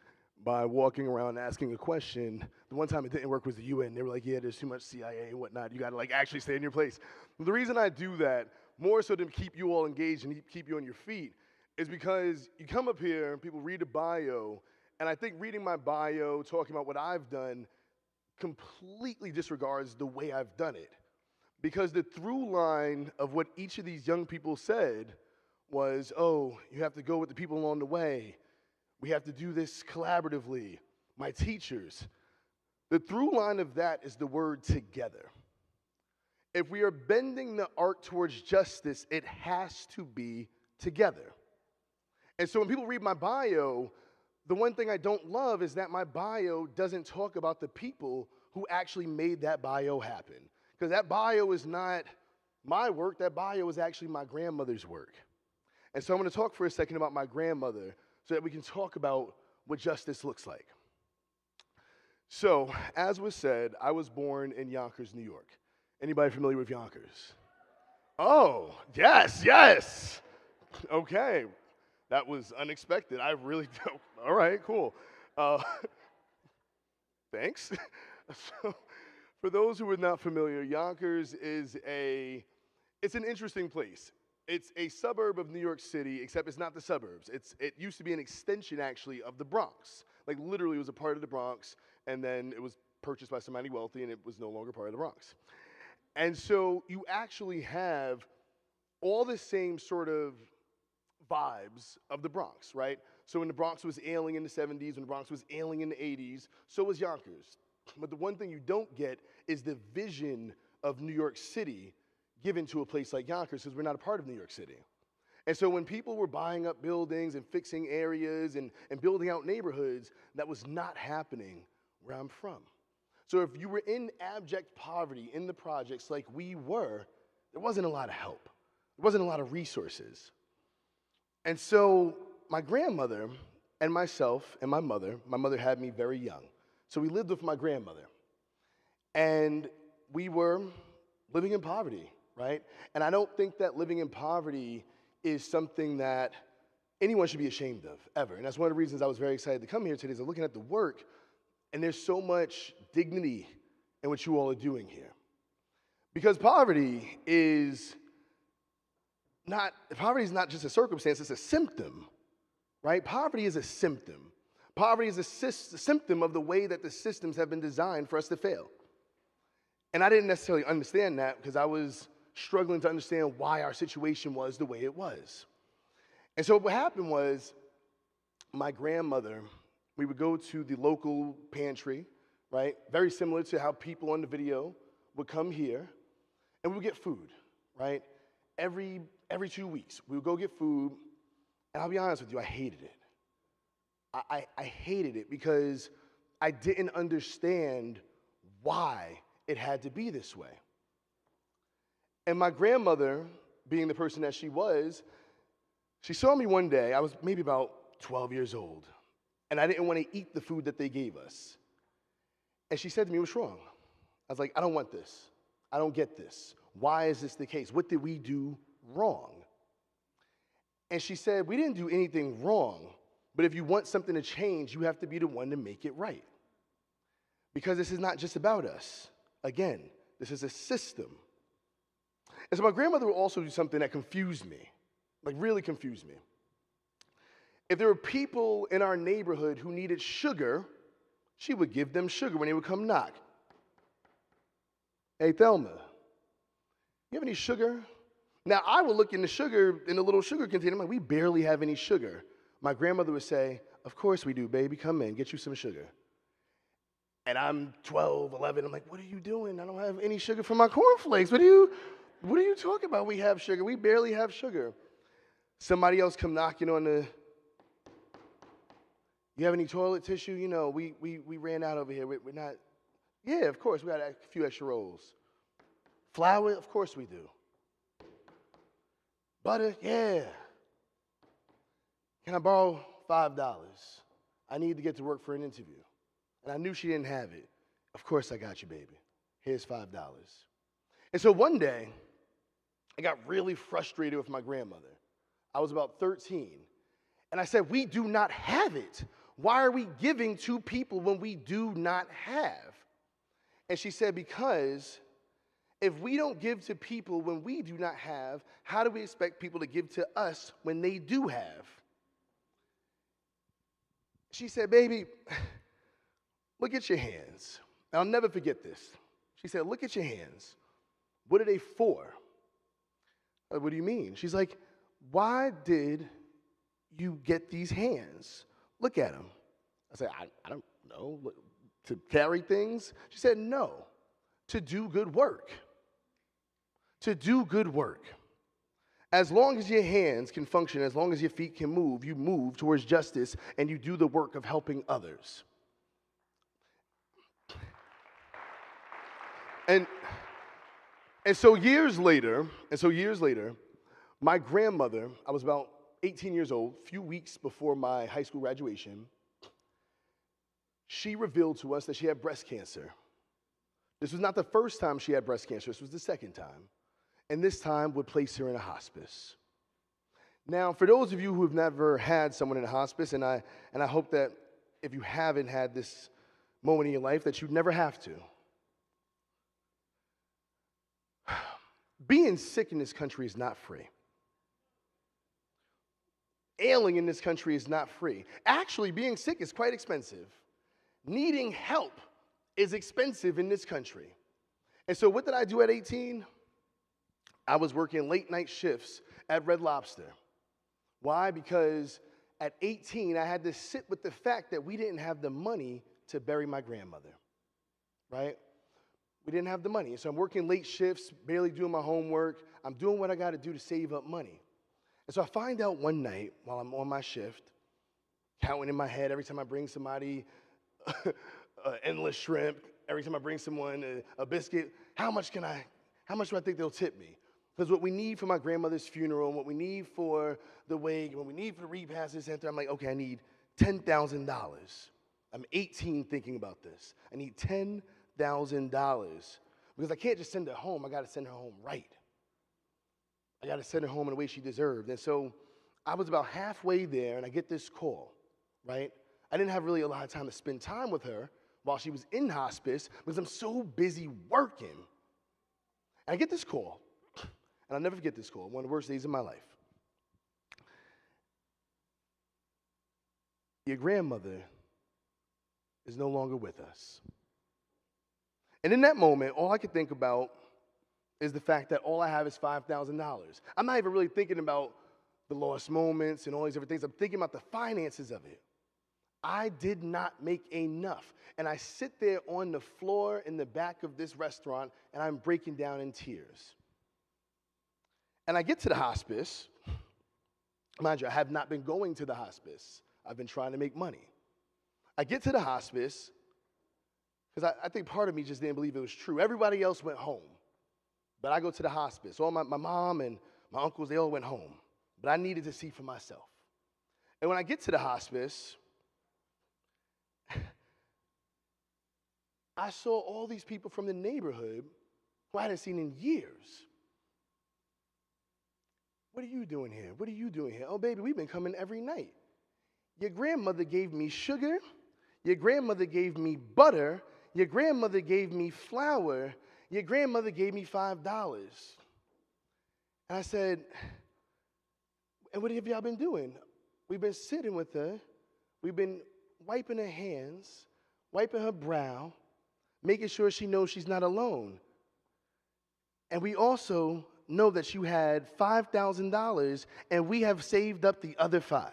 by walking around and asking a question, the one time it didn't work was the UN. They were like, yeah, there's too much CIA and whatnot. You got to like actually stay in your place. The reason I do that, more so to keep you all engaged and keep you on your feet, is because you come up here and people read a bio, and I think reading my bio, talking about what I've done, completely disregards the way I've done it. Because the through line of what each of these young people said was, oh, you have to go with the people along the way. We have to do this collaboratively. My teachers. The through line of that is the word together. If we are bending the arc towards justice, it has to be together. And so when people read my bio, the one thing I don't love is that my bio doesn't talk about the people who actually made that bio happen. Because that bio is not my work, that bio is actually my grandmother's work. And so I'm going to talk for a second about my grandmother so that we can talk about what justice looks like. So, as was said, I was born in Yonkers, New York. Anybody familiar with Yonkers? Oh, yes, yes. Okay. That was unexpected. I really don't. All right, cool. Thanks. So, for those who are not familiar, Yonkers is it's an interesting place. It's a suburb of New York City, except it's not the suburbs. It used to be an extension, actually, of the Bronx. Like, literally, it was a part of the Bronx, and then it was purchased by somebody wealthy, and it was no longer part of the Bronx. And so you actually have all the same sort of vibes of the Bronx, right? So when the Bronx was ailing in the 70s, when the Bronx was ailing in the 80s, so was Yonkers. But the one thing you don't get is the vision of New York City given to a place like Yonkers, because we're not a part of New York City. And so when people were buying up buildings and fixing areas and building out neighborhoods, that was not happening where I'm from. So if you were in abject poverty in the projects like we were, there wasn't a lot of help. There wasn't a lot of resources. And so my grandmother and myself and my mother had me very young. So we lived with my grandmother. And we were living in poverty, right? And I don't think that living in poverty is something that anyone should be ashamed of, ever. And that's one of the reasons I was very excited to come here today, is I'm looking at the work, and there's so much dignity in what you all are doing here. Because poverty is not just a circumstance, it's a symptom, right? Poverty is a symptom. Poverty is a symptom of the way that the systems have been designed for us to fail. And I didn't necessarily understand that because I was struggling to understand why our situation was the way it was. And so what happened was, my grandmother, we would go to the local pantry, right? Very similar to how people on the video would come here, and we would get food, right? Every 2 weeks, we would go get food, and I'll be honest with you, I hated it. I hated it because I didn't understand why it had to be this way. And my grandmother, being the person that she was, she saw me one day. I was maybe about 12 years old, and I didn't want to eat the food that they gave us. And she said to me, "What's wrong?" I was like, "I don't want this. I don't get this. Why is this the case? What did we do wrong?" And she said, "We didn't do anything wrong, but if you want something to change, you have to be the one to make it right. Because this is not just about us. Again, this is a system." And so my grandmother would also do something that confused me, like really confused me. If there were people in our neighborhood who needed sugar, she would give them sugar when they would come knock. "Hey, Thelma, you have any sugar?" Now, I would look in the little sugar container. I'm like, "We barely have any sugar." My grandmother would say, "Of course we do, baby. Come in, get you some sugar." And I'm 12, 11. I'm like, "What are you doing? I don't have any sugar for my cornflakes. What are you talking about? We have sugar. We barely have sugar." Somebody else come knocking on the, "You have any toilet tissue? You know, we ran out over here. We're not." "Yeah, of course. We got a few extra rolls." "Flour? Of course we do." "Butter? Yeah." "Can I borrow $5? I need to get to work for an interview." And I knew she didn't have it. "Of course I got you, baby. Here's $5. And so one day, I got really frustrated with my grandmother. I was about 13. And I said, "We do not have it. Why are we giving to people when we do not have?" And she said, "Because If we don't give to people when we do not have, how do we expect people to give to us when they do have? She said, baby, look at your hands. I'll never forget this. She said, look at your hands. What are they for? What do you mean? She's like, why did you get these hands? Look at them. I said, I don't know. To carry things? She said, no. To do good work. To do good work. As long as your hands can function, as long as your feet can move, you move towards justice and you do the work of helping others. And so years later, my grandmother, I was about 18 years old, a few weeks before my high school graduation, she revealed to us that she had breast cancer. This was not the first time she had breast cancer, this was the second time. And this time would place her in a hospice. Now, for those of you who have never had someone in a hospice, and I hope that if you haven't had this moment in your life, that you never have to. Being sick in this country is not free. Ailing in this country is not free. Actually, being sick is quite expensive. Needing help is expensive in this country. And so what did I do at 18? I was working late night shifts at Red Lobster. Why? Because at 18, I had to sit with the fact that we didn't have the money to bury my grandmother, right? We didn't have the money. So I'm working late shifts, barely doing my homework. I'm doing what I got to do to save up money. And so I find out one night while I'm on my shift, counting in my head every time I bring somebody endless shrimp, every time I bring someone a biscuit, how much do I think they'll tip me? Because what we need for my grandmother's funeral, and what we need for the wake, and what we need for the repast center, I'm like, okay, I need $10,000. I'm 18 thinking about this. I need $10,000 because I can't just send her home. I got to send her home right. I got to send her home in the way she deserved. And so I was about halfway there, and I get this call, right? I didn't have really a lot of time to spend time with her while she was in hospice because I'm so busy working. And I get this call. And I'll never forget this call, one of the worst days of my life. Your grandmother is no longer with us. And in that moment, all I could think about is the fact that all I have is $5,000. I'm not even really thinking about the lost moments and all these other things. I'm thinking about the finances of it. I did not make enough. And I sit there on the floor in the back of this restaurant, and I'm breaking down in tears. And I get to the hospice. Mind you, I have not been going to the hospice. I've been trying to make money. I get to the hospice because I think part of me just didn't believe it was true. Everybody else went home, but I go to the hospice. All my mom and my uncles, they all went home, but I needed to see for myself. And when I get to the hospice, I saw all these people from the neighborhood who I hadn't seen in years. What are you doing here? What are you doing here? Oh, baby, we've been coming every night. Your grandmother gave me sugar. Your grandmother gave me butter. Your grandmother gave me flour. Your grandmother gave me $5. And I said, and what have y'all been doing? We've been sitting with her. We've been wiping her hands, wiping her brow, making sure she knows she's not alone. And we also know that you had $5,000 and we have saved up the other $5,000.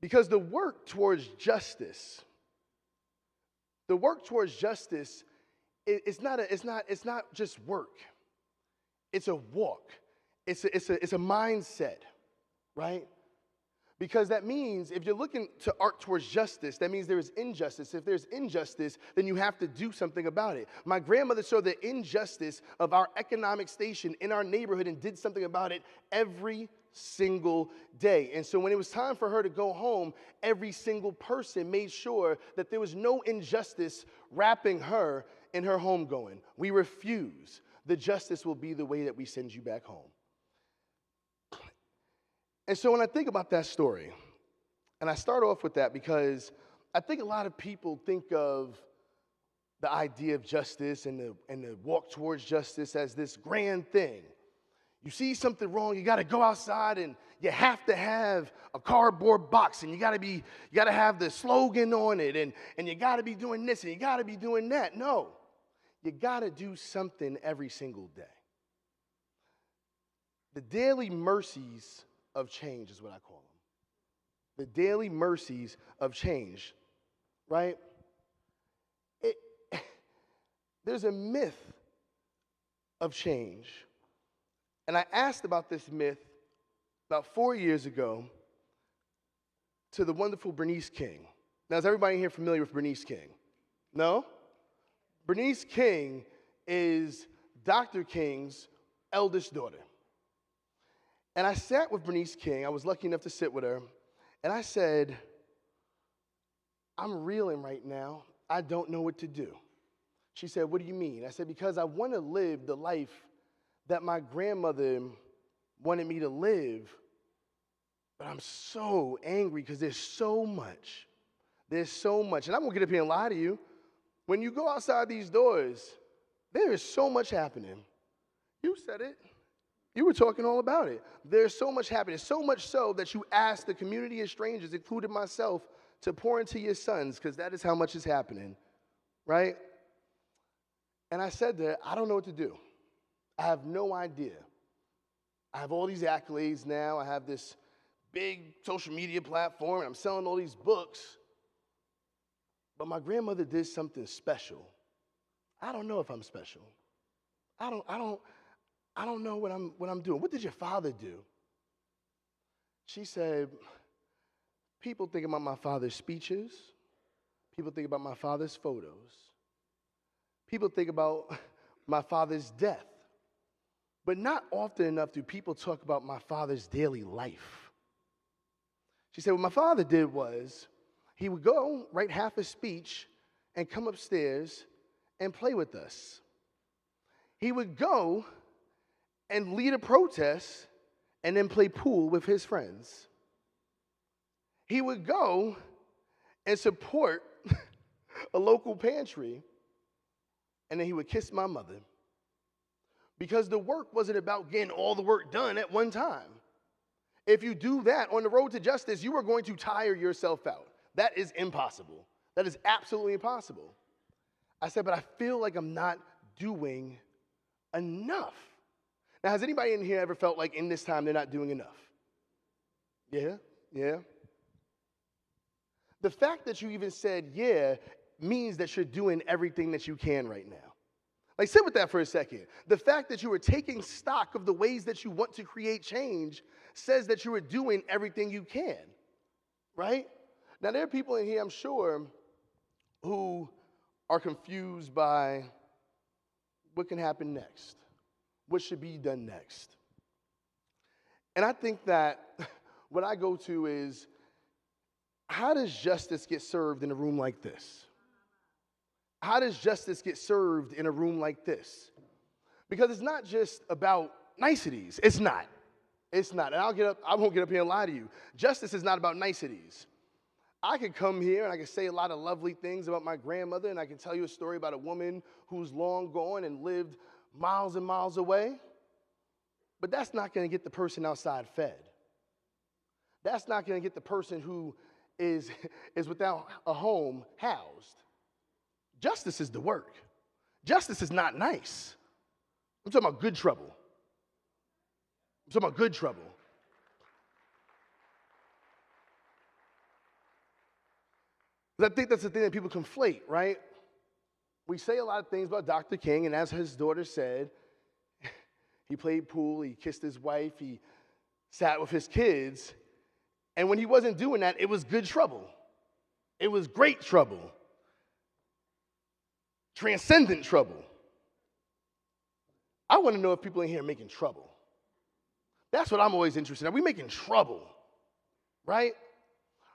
Because the work towards justice is not just work. It's a walk. It's a mindset, right? Because that means if you're looking to art towards justice, that means there is injustice. If there's injustice, then you have to do something about it. My grandmother saw the injustice of our economic station in our neighborhood and did something about it every single day. And so when it was time for her to go home, every single person made sure that there was no injustice wrapping her in her homegoing. We refuse. The justice will be the way that we send you back home. And so when I think about that story, And I start off with that because I think a lot of people think of the idea of justice and the walk towards justice as this grand thing. You see something wrong, you got to go outside and you have to have a cardboard box, and you got to have the slogan on it, and you got to be doing this and you got to be doing that. No, you got to do something every single day. The daily mercies of change is what I call them. The daily mercies of change, right? There's a myth of change. And I asked about this myth about 4 years ago to the wonderful Bernice King. Now, is everybody here familiar with Bernice King? No? Bernice King is Dr. King's eldest daughter. And I sat with Bernice King. I was lucky enough to sit with her. And I said, I'm reeling right now. I don't know what to do. She said, what do you mean? I said, because I want to live the life that my grandmother wanted me to live, but I'm so angry because there's so much. There's so much. And I'm going to get up here and lie to you. When you go outside these doors, there is so much happening. You said it. You were talking all about it. There's so much happening, so much so that you asked the community of strangers, including myself, to pour into your sons, because that is how much is happening, right? And I said to her, I don't know what to do. I have no idea. I have all these accolades now. I have this big social media platform, and I'm selling all these books. But my grandmother did something special. I don't know if I'm special. I don't know what I'm doing. What did your father do? She said, people think about my father's speeches. People think about my father's photos. People think about my father's death. But not often enough do people talk about my father's daily life. She said, what my father did was he would go, write half a speech, and come upstairs and play with us. He would go and lead a protest and then play pool with his friends. He would go and support a local pantry, and then he would kiss my mother. Because the work wasn't about getting all the work done at one time. If you do that on the road to justice, you are going to tire yourself out. That is impossible. That is absolutely impossible. I said, but I feel like I'm not doing enough. Now, has anybody in here ever felt like in this time they're not doing enough? Yeah? The fact that you even said yeah means that you're doing everything that you can right now. Like, sit with that for a second. The fact that you are taking stock of the ways that you want to create change says that you are doing everything you can, right? Now, there are people in here, I'm sure, who are confused by what can happen next, what should be done next. And I think that what I go to is, how does justice get served in a room like this? How does justice get served in a room like this? Because it's not just about niceties. It's not. And I won't get up here and lie to you. Justice is not about niceties. I could come here and I could say a lot of lovely things about my grandmother, and I can tell you a story about a woman who's long gone and lived miles and miles away. But that's not going to get the person outside fed. That's not going to get the person who is without a home housed. Justice is the work. Justice is not nice. I'm talking about good trouble. I think that's the thing that people conflate, right? We say a lot of things about Dr. King, and as his daughter said, he played pool, he kissed his wife, he sat with his kids, and when he wasn't doing that, it was good trouble. It was great trouble. Transcendent trouble. I want to know if people in here are making trouble. That's what I'm always interested in. Are we making trouble? Right?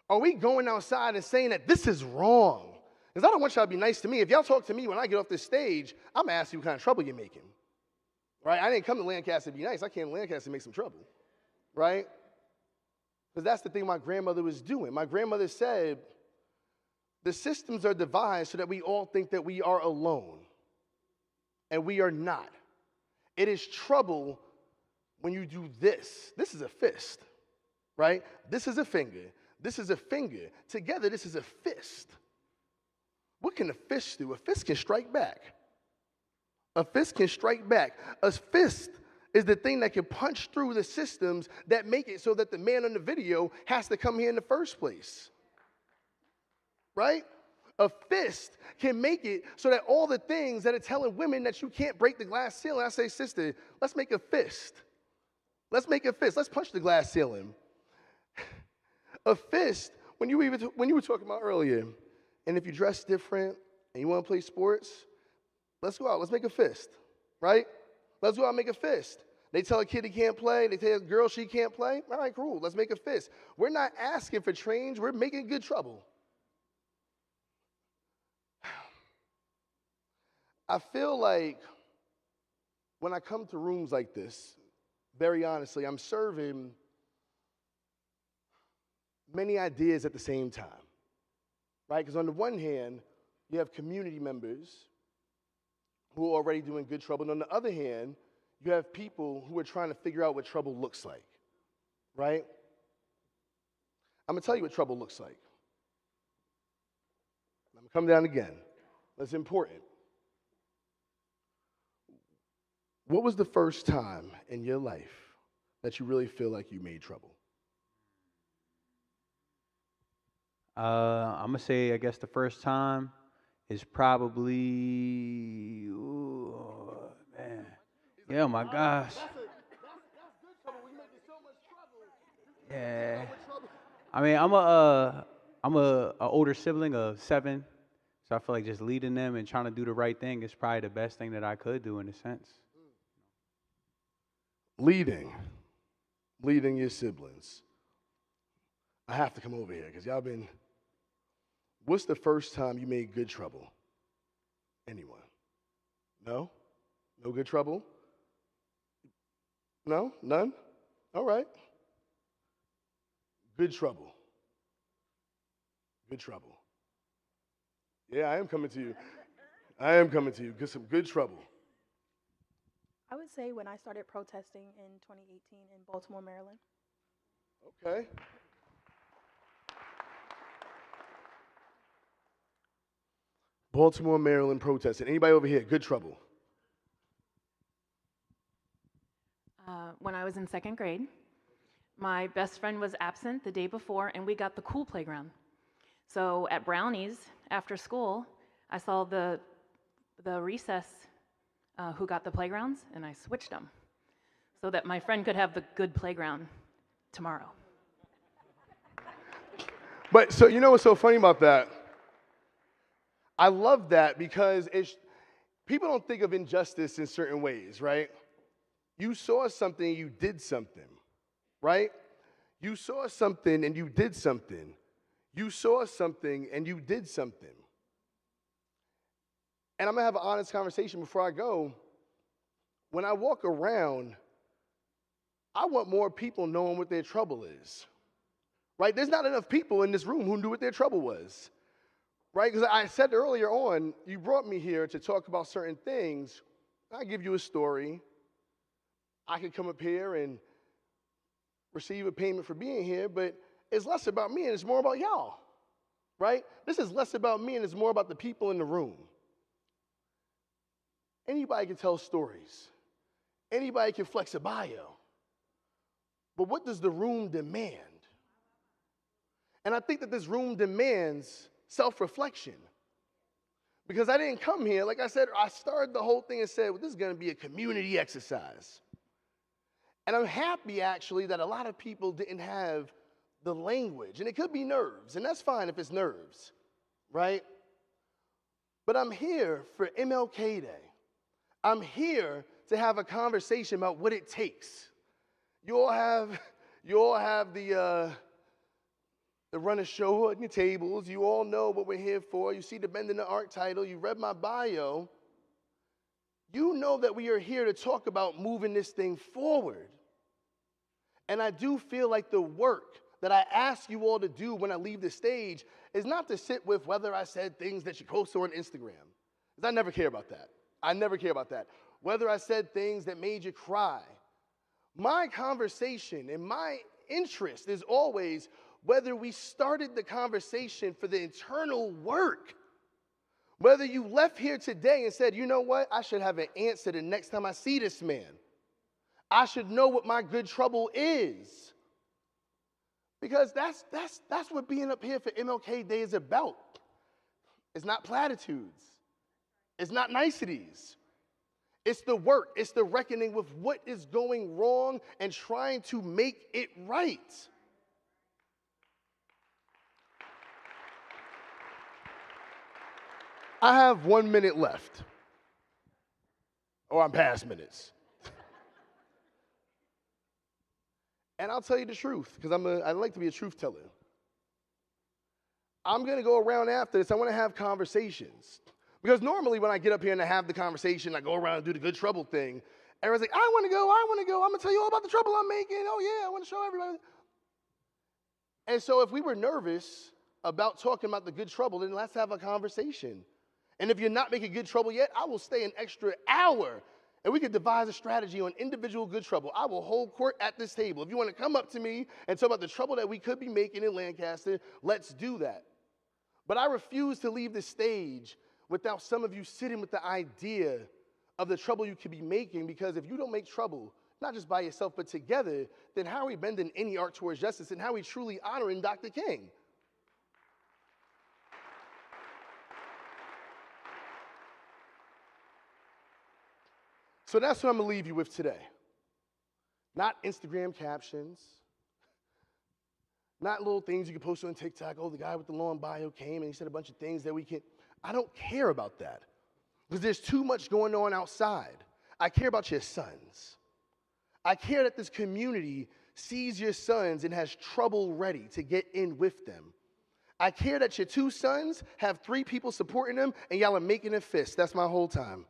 Are we going outside and saying that this is wrong? Because I don't want y'all to be nice to me. If y'all talk to me when I get off this stage, I'm going to ask you what kind of trouble you're making. Right? I didn't come to Lancaster to be nice. I came to Lancaster to make some trouble. Right? Because that's the thing my grandmother was doing. My grandmother said, the systems are devised so that we all think that we are alone. And we are not. It is trouble when you do this. This is a fist, right? This is a finger. This is a finger. Together, this is a fist. What can a fist do? A fist can strike back. A fist can strike back. A fist is the thing that can punch through the systems that make it so that the man on the video has to come here in the first place. Right? A fist can make it so that all the things that are telling women that you can't break the glass ceiling, I say, sister, let's make a fist. Let's make a fist. Let's punch the glass ceiling. A fist, when you were talking about earlier, and if you dress different and you want to play sports, let's go out. Let's make a fist, right? Let's go out and make a fist. They tell a kid he can't play. They tell a girl she can't play. All right, cool. Let's make a fist. We're not asking for change. We're making good trouble. I feel like when I come to rooms like this, very honestly, I'm serving many ideas at the same time, right? Because on the one hand, you have community members who are already doing good trouble, and on the other hand, you have people who are trying to figure out what trouble looks like, right? I'm going to tell you what trouble looks like. I'm going to come down again. That's important. What was the first time in your life that you really feel like you made trouble? I'm going to say, I guess the first time is probably, ooh, man. Yeah, oh my gosh. Yeah. I mean, I'm a older sibling of 7, so I feel like just leading them and trying to do the right thing is probably the best thing that I could do in a sense. Leading your siblings. I have to come over here because y'all been. What's the first time you made good trouble? Anyone? No? No good trouble? No? None? All right. Good trouble. Good trouble. Yeah, I am coming to you. I am coming to you. Get some good trouble. I would say when I started protesting in 2018 in Baltimore, Maryland. Okay. Baltimore, Maryland protesting. Anybody over here? Good trouble. When I was in 2nd grade, my best friend was absent the day before, and we got the cool playground. So at Brownies, after school, I saw the recess who got the playgrounds, and I switched them so that my friend could have the good playground tomorrow. But so you know what's so funny about that? I love that because people don't think of injustice in certain ways, right? You saw something, you did something, right? You saw something and you did something. You saw something and you did something. And I'm going to have an honest conversation before I go. When I walk around, I want more people knowing what their trouble is, right? There's not enough people in this room who knew what their trouble was, right? Because I said earlier on, you brought me here to talk about certain things. I give you a story. I could come up here and receive a payment for being here, but it's less about me and it's more about y'all, right? This is less about me and it's more about the people in the room. Anybody can tell stories. Anybody can flex a bio. But what does the room demand? And I think that this room demands self-reflection. Because I didn't come here, like I said, I started the whole thing and said, well, this is going to be a community exercise. And I'm happy, actually, that a lot of people didn't have the language. And it could be nerves, and that's fine if it's nerves, right? But I'm here for MLK Day. I'm here to have a conversation about what it takes. You all have the run a show on your tables. You all know what we're here for. You see the Bend in the Art title. You read my bio. You know that we are here to talk about moving this thing forward. And I do feel like the work that I ask you all to do when I leave the stage is not to sit with whether I said things that you posted on Instagram. Because I never care about that. I never care about that. Whether I said things that made you cry. My conversation and my interest is always whether we started the conversation for the internal work. Whether you left here today and said, you know what, I should have an answer the next time I see this man. I should know what my good trouble is. Because that's what being up here for MLK Day is about. It's not platitudes. It's not niceties. It's the work. It's the reckoning with what is going wrong and trying to make it right. I have 1 minute left. Or I'm past minutes. And I'll tell you the truth, because I like to be a truth teller. I'm going to go around after this. I want to have conversations. Because normally when I get up here and I have the conversation, I go around and do the good trouble thing. Everyone's like, I want to go. I'm going to tell you all about the trouble I'm making. Oh, yeah, I want to show everybody. And so if we were nervous about talking about the good trouble, then let's have a conversation. And if you're not making good trouble yet, I will stay an extra hour. And we could devise a strategy on individual good trouble. I will hold court at this table. If you want to come up to me and talk about the trouble that we could be making in Lancaster, let's do that. But I refuse to leave the stage without some of you sitting with the idea of the trouble you could be making, because if you don't make trouble, not just by yourself, but together, then how are we bending any arc towards justice, and how are we truly honoring Dr. King? So that's what I'm going to leave you with today. Not Instagram captions. Not little things you can post on TikTok. Oh, the guy with the long bio came and he said a bunch of things that we can. I don't care about that. Because there's too much going on outside. I care about your sons. I care that this community sees your sons and has trouble ready to get in with them. I care that your 2 sons have 3 people supporting them and y'all are making a fist. That's my whole time.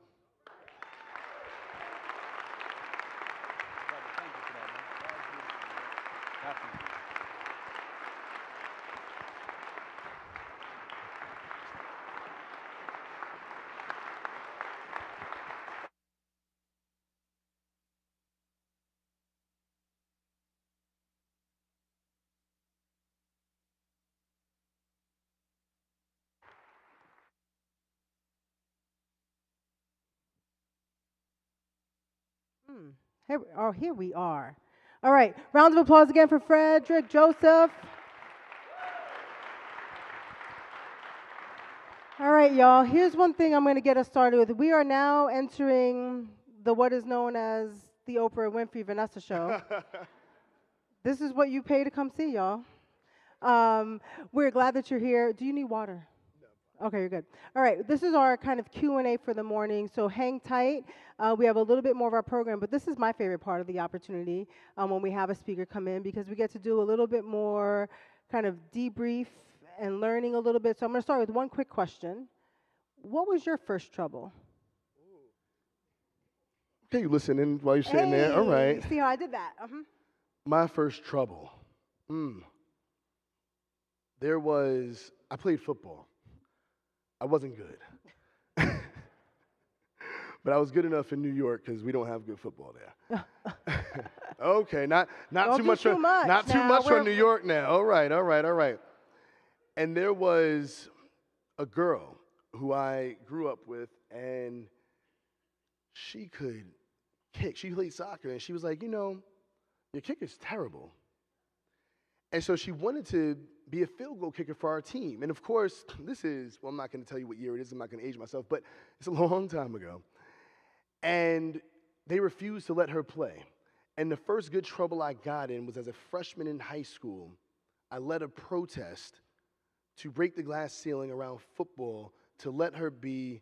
Here we are. All right, round of applause again for Frederick Joseph. All right, y'all, here's one thing I'm going to get us started with. We are now entering what is known as the Oprah Winfrey Vanessa show. This is what you pay to come see, y'all. We're glad that you're here. Do you need water? Okay, you're good. All right, this is our kind of Q&A for the morning, so hang tight. We have a little bit more of our program, but this is my favorite part of the opportunity when we have a speaker come in, because we get to do a little bit more kind of debrief and learning a little bit. So I'm going to start with one quick question. What was your first trouble? Okay, you listening while you're sitting there? All right. See how I did that? My first trouble. I played football. I wasn't good. But I was good enough in New York because we don't have good football there. Okay, not too much on New York now. All right. And there was a girl who I grew up with, and she could kick. She played soccer, and she was like, your kick is terrible. And so she wanted to be a field goal kicker for our team. And of course, I'm not going to tell you what year it is. I'm not going to age myself, but it's a long time ago. And they refused to let her play. And the first good trouble I got in was as a freshman in high school. I led a protest to break the glass ceiling around football to let her be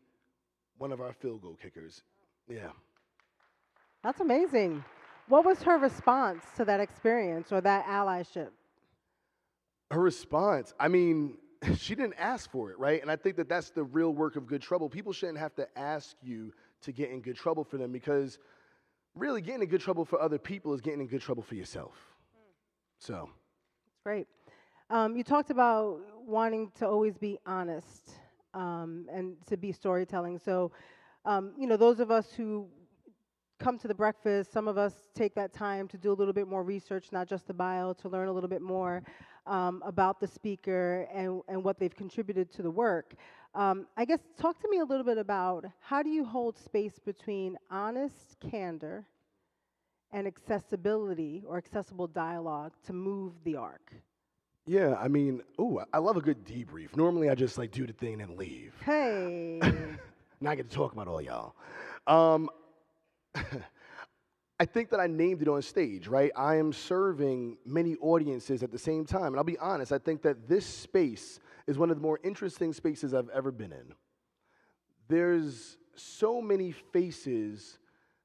one of our field goal kickers. Yeah. That's amazing. What was her response to that experience or that allyship? Her response, she didn't ask for it, right? And I think that that's the real work of good trouble. People shouldn't have to ask you to get in good trouble for them, because really getting in good trouble for other people is getting in good trouble for yourself. So. Great. You talked about wanting to always be honest and to be storytelling. So, those of us who come to the breakfast, some of us take that time to do a little bit more research, not just the bio, to learn a little bit more about the speaker and what they've contributed to the work. I guess talk to me a little bit about how do you hold space between honest candor and accessibility or accessible dialogue to move the arc? Yeah, I mean, I love a good debrief. Normally, I just like do the thing and then leave. Hey. Now I get to talk about all y'all. I think that I named it on stage, right? I am serving many audiences at the same time. And I'll be honest, I think that this space is one of the more interesting spaces I've ever been in. There's so many faces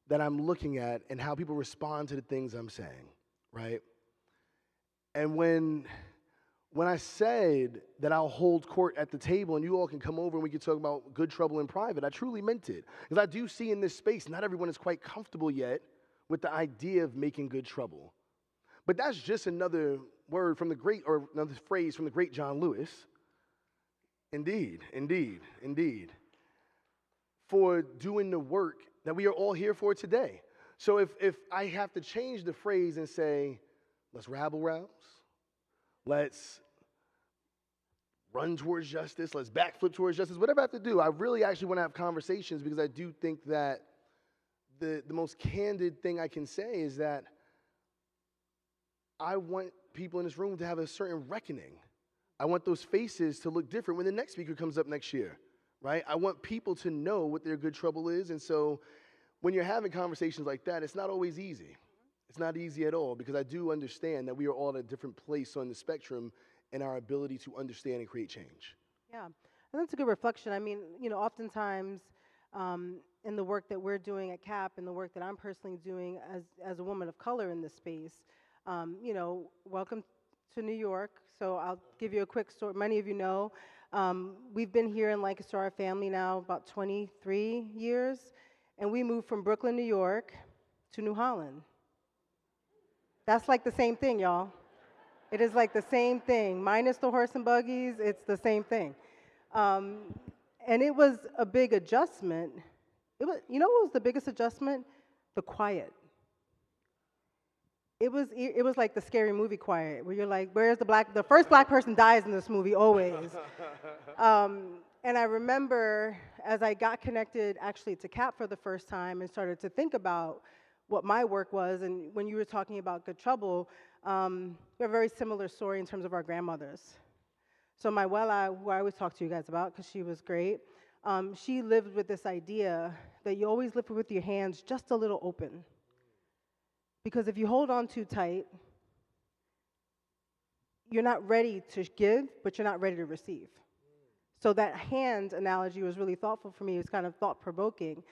that I'm looking at and how people respond to the things I'm saying, right? And when I said that I'll hold court at the table and you all can come over and we can talk about good trouble in private, I truly meant it. Because I do see in this space, not everyone is quite comfortable yet with the idea of making good trouble. But that's just another word from the great, or another phrase from the great John Lewis. Indeed, indeed, indeed. For doing the work that we are all here for today. So if I have to change the phrase and say, let's rabble rouse, let's run towards justice, let's backflip towards justice, whatever I have to do, I really actually want to have conversations because I do think that the most candid thing I can say is that I want people in this room to have a certain reckoning. I want those faces to look different when the next speaker comes up next year, right? I want people to know what their good trouble is. And so when you're having conversations like that, it's not always easy. It's not easy at all because I do understand that we are all at a different place on the spectrum in our ability to understand and create change. Yeah, and that's a good reflection. I mean, oftentimes in the work that we're doing at CAP and the work that I'm personally doing as a woman of color in this space, welcome to New York. So I'll give you a quick story. Many of you know, we've been here in Lancaster, our family now, about 23 years, and we moved from Brooklyn, New York to New Holland. That's like the same thing, y'all. It is like the same thing. Minus the horse and buggies, it's the same thing. And it was a big adjustment. What was the biggest adjustment? The quiet. It was like the scary movie quiet, where you're like, where's the first black person dies in this movie, always. And I remember as I got connected actually to CAP for the first time and started to think about what my work was, and when you were talking about good trouble, we have a very similar story in terms of our grandmothers. So my Wella, who I always talk to you guys about because she was great, she lived with this idea that you always live with your hands just a little open. Because if you hold on too tight, you're not ready to give, but you're not ready to receive. So that hand analogy was really thoughtful for me. It was kind of thought-provoking.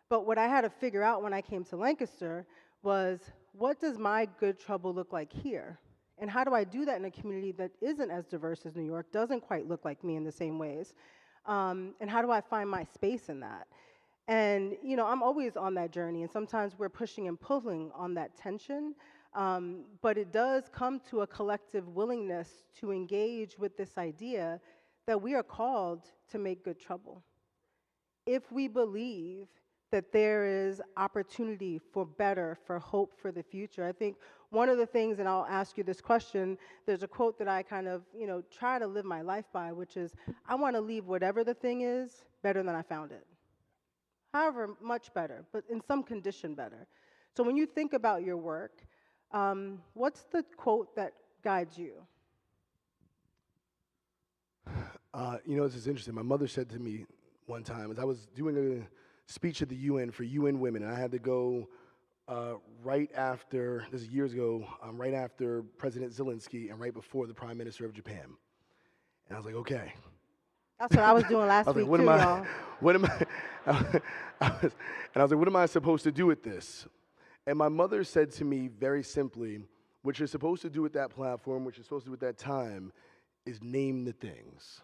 But what I had to figure out when I came to Lancaster was, what does my good trouble look like here? And how do I do that in a community that isn't as diverse as New York, doesn't quite look like me in the same ways? And how do I find my space in that? And, I'm always on that journey, and sometimes we're pushing and pulling on that tension, but it does come to a collective willingness to engage with this idea that we are called to make good trouble. If we believe that there is opportunity for better, for hope for the future. I think one of the things, and I'll ask you this question, there's a quote that I kind of, try to live my life by, which is, I want to leave whatever the thing is better than I found it. However much better, but in some condition better. So when you think about your work, what's the quote that guides you? This is interesting. My mother said to me one time, as I was doing a speech at the UN for UN women, and I had to go right after, this is years ago, right after President Zelensky and right before the Prime Minister of Japan. And I was like, okay. That's what I was doing last week too, y'all. And I was like, what am I supposed to do with this? And my mother said to me very simply, what you're supposed to do at that platform, what you're supposed to do at that time, is name the things.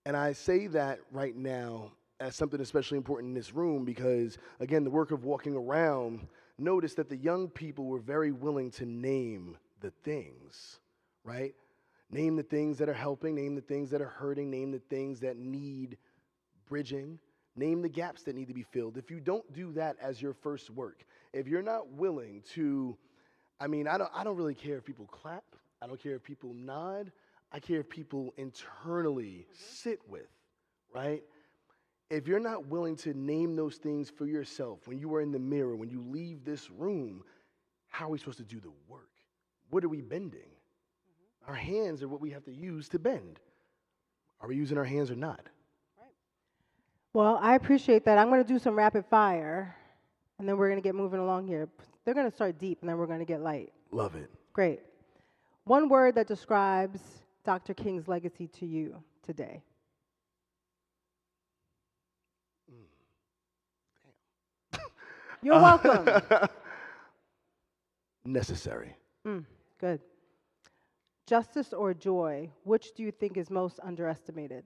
And I say that right now as something especially important in this room because, again, the work of walking around, notice that the young people were very willing to name the things, right? Name the things that are helping, name the things that are hurting, name the things that need bridging, name the gaps that need to be filled. If you don't do that as your first work, if you're not willing to, I don't really care if people clap, I don't care if people nod, I care if people internally sit with, right? If you're not willing to name those things for yourself, when you are in the mirror, when you leave this room, how are we supposed to do the work? What are we bending? Our hands are what we have to use to bend. Are we using our hands or not? Well, I appreciate that. I'm going to do some rapid fire, and then we're going to get moving along here. They're going to start deep, and then we're going to get light. Love it. Great. One word that describes Dr. King's legacy to you today. You're welcome. Necessary. Good. Justice or joy, which do you think is most underestimated?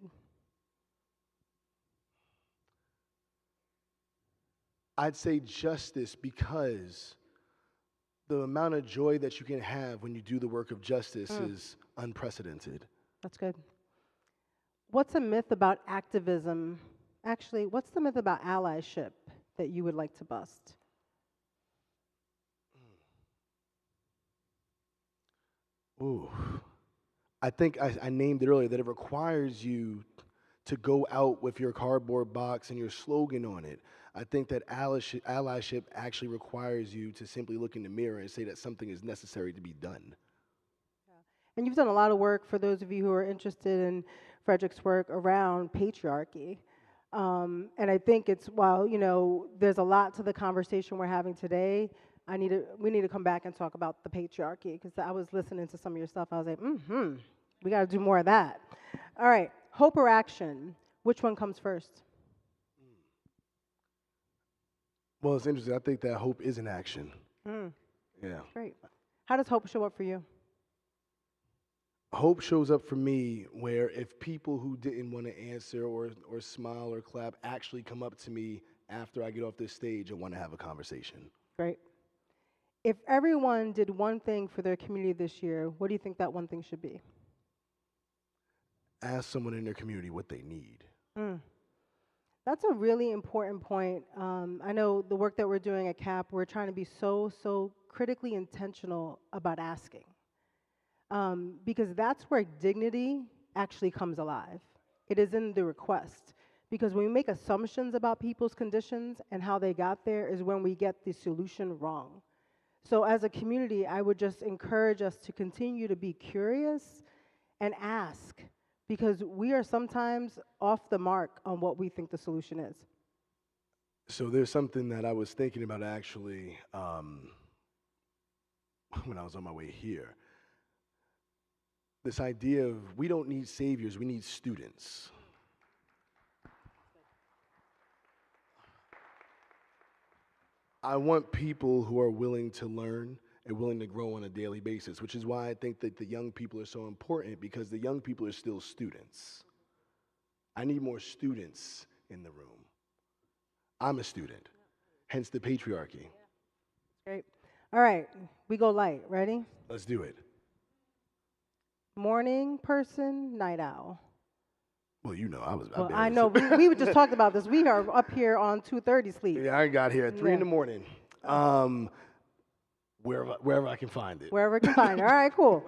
I'd say justice, because the amount of joy that you can have when you do the work of justice is unprecedented. That's good. What's a myth about activism? Actually, what's the myth about allyship that you would like to bust? Ooh. I think I named it earlier, that it requires you to go out with your cardboard box and your slogan on it. I think that allyship actually requires you to simply look in the mirror and say that something is necessary to be done. And you've done a lot of work, for those of you who are interested in Frederick's work, around patriarchy. And I think it's, while, there's a lot to the conversation we're having today, we need to come back and talk about the patriarchy, because I was listening to some of your stuff. I was like, we got to do more of that. All right, hope or action? Which one comes first? Well, it's interesting. I think that hope is an action. Yeah. Great. How does hope show up for you? Hope shows up for me where if people who didn't want to answer or smile or clap actually come up to me after I get off this stage and want to have a conversation. Great. If everyone did one thing for their community this year, what do you think that one thing should be? Ask someone in their community what they need. That's a really important point. I know the work that we're doing at CAP, we're trying to be so critically intentional about asking. Because that's where dignity actually comes alive. It is in the request. Because when we make assumptions about people's conditions and how they got there is when we get the solution wrong. So as a community, I would just encourage us to continue to be curious and ask, because we are sometimes off the mark on what we think the solution is. So there's something that I was thinking about actually when I was on my way here. This idea of we don't need saviors, we need students. I want people who are willing to learn and willing to grow on a daily basis, which is why I think that the young people are so important, because the young people are still students. I need more students in the room. I'm a student, hence the patriarchy. Great. All right, we go light. Ready? Let's do it. Morning person, night owl. Well, I know. We just talked about this. We are up here on 2:30 sleep. Yeah, I got here at 3 in the morning. Wherever I can find it. Wherever I can find it. All right, cool.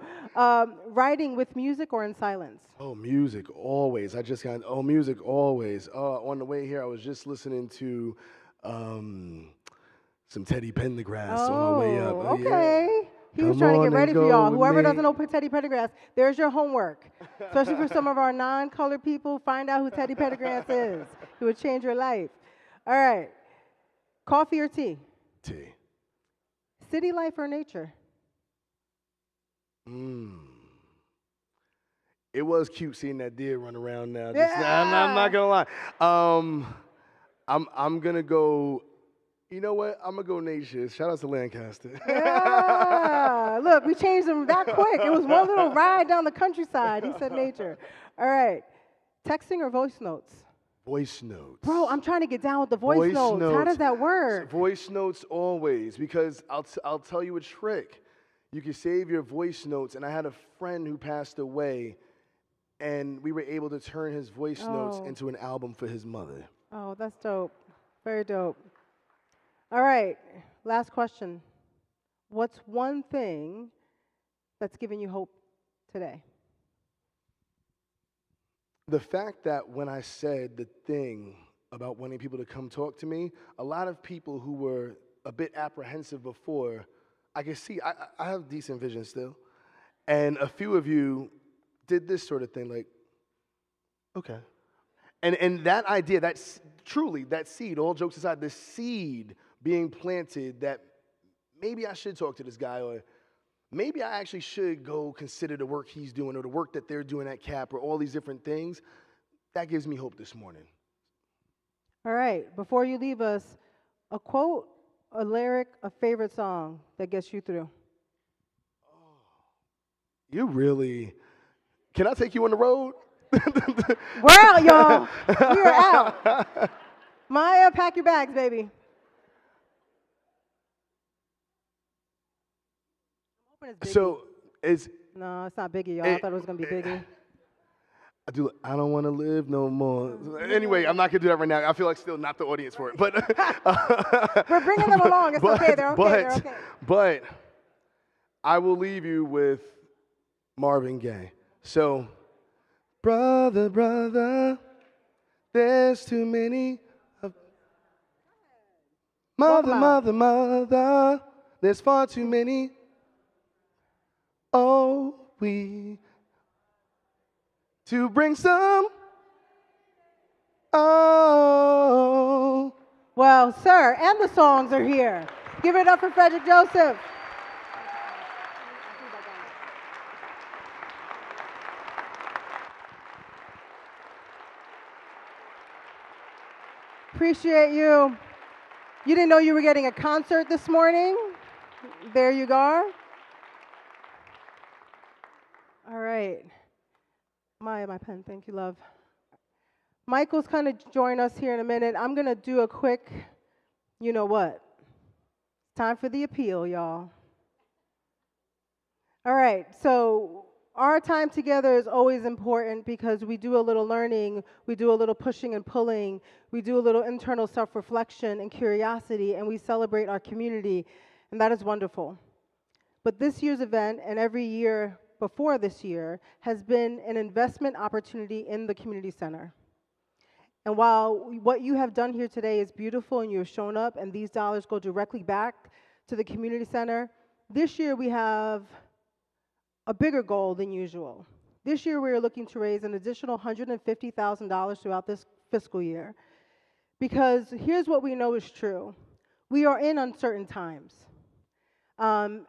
Writing with music or in silence? Oh, music, always. Music, always. On the way here, I was just listening to some Teddy Pendergrass on my way up. Okay. Yeah. He was trying to get ready for y'all. Whoever doesn't know Teddy Pendergrass, there's your homework. Especially for some of our non-colored people, find out who Teddy Pendergrass is. He would change your life. All right. Coffee or tea? Tea. City life or nature? It was cute seeing that deer run around now. I'm not gonna lie. I'm gonna go. You know what? I'm gonna go nature. Shout out to Lancaster. Yeah. Look, we changed them that quick. It was one little ride down the countryside. He said nature. All right. Texting or voice notes? Voice notes. Bro, I'm trying to get down with the voice notes. How does that work? Voice notes always, because I'll tell you a trick. You could save your voice notes, and I had a friend who passed away, and we were able to turn his voice notes into an album for his mother. Oh, that's dope. Very dope. All right, last question. What's one thing that's giving you hope today? The fact that when I said the thing about wanting people to come talk to me, a lot of people who were a bit apprehensive before, I can see, I have decent vision still, and a few of you did this sort of thing, like, okay. And that idea, that's truly, that seed, all jokes aside, the seed being planted that maybe I should talk to this guy, or maybe I actually should go consider the work he's doing or the work that they're doing at CAP or all these different things, that gives me hope this morning. All right, before you leave us, a quote, a lyric, a favorite song that gets you through. You really, can I take you on the road? We're out, y'all. We are out. Maya, pack your bags, baby. So it's no, it's not Biggie, y'all. I thought it was gonna be Biggie. I don't want to live no more. Anyway, I'm not gonna do that right now. I feel like still not the audience for it, but we're bringing them along. It's okay. They're okay. They're okay. But I will leave you with Marvin Gaye. So, brother, brother, there's too many. Mother, mother, mother, there's far too many. Oh, we to bring some. Oh. Well, sir, and the songs are here. Give it up for Frederick Joseph. Appreciate you. You didn't know you were getting a concert this morning? There you go. All right. Maya, my pen. Thank you, love. Michael's kind of join us here in a minute. I'm going to do a quick, you know what? Time for the appeal, y'all. All right. So our time together is always important because we do a little learning, we do a little pushing and pulling, we do a little internal self-reflection and curiosity, and we celebrate our community, and that is wonderful. But this year's event, and every year before this year, has been an investment opportunity in the community center. And while what you have done here today is beautiful and you have shown up and these dollars go directly back to the community center, this year we have a bigger goal than usual. This year we are looking to raise an additional $150,000 throughout this fiscal year. Because here's what we know is true. We are in uncertain times. And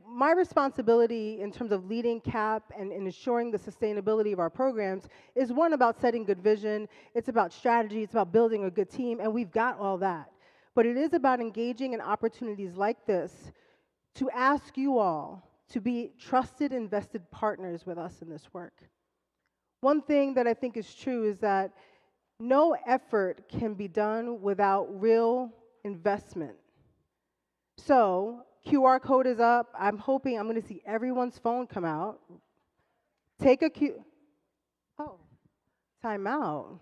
my responsibility in terms of leading CAP and ensuring the sustainability of our programs is one about setting good vision, it's about strategy, it's about building a good team, and we've got all that. But it is about engaging in opportunities like this to ask you all to be trusted, invested partners with us in this work. One thing that I think is true is that no effort can be done without real investment. So, QR code is up. I'm hoping I'm going to see everyone's phone come out. Take a time out.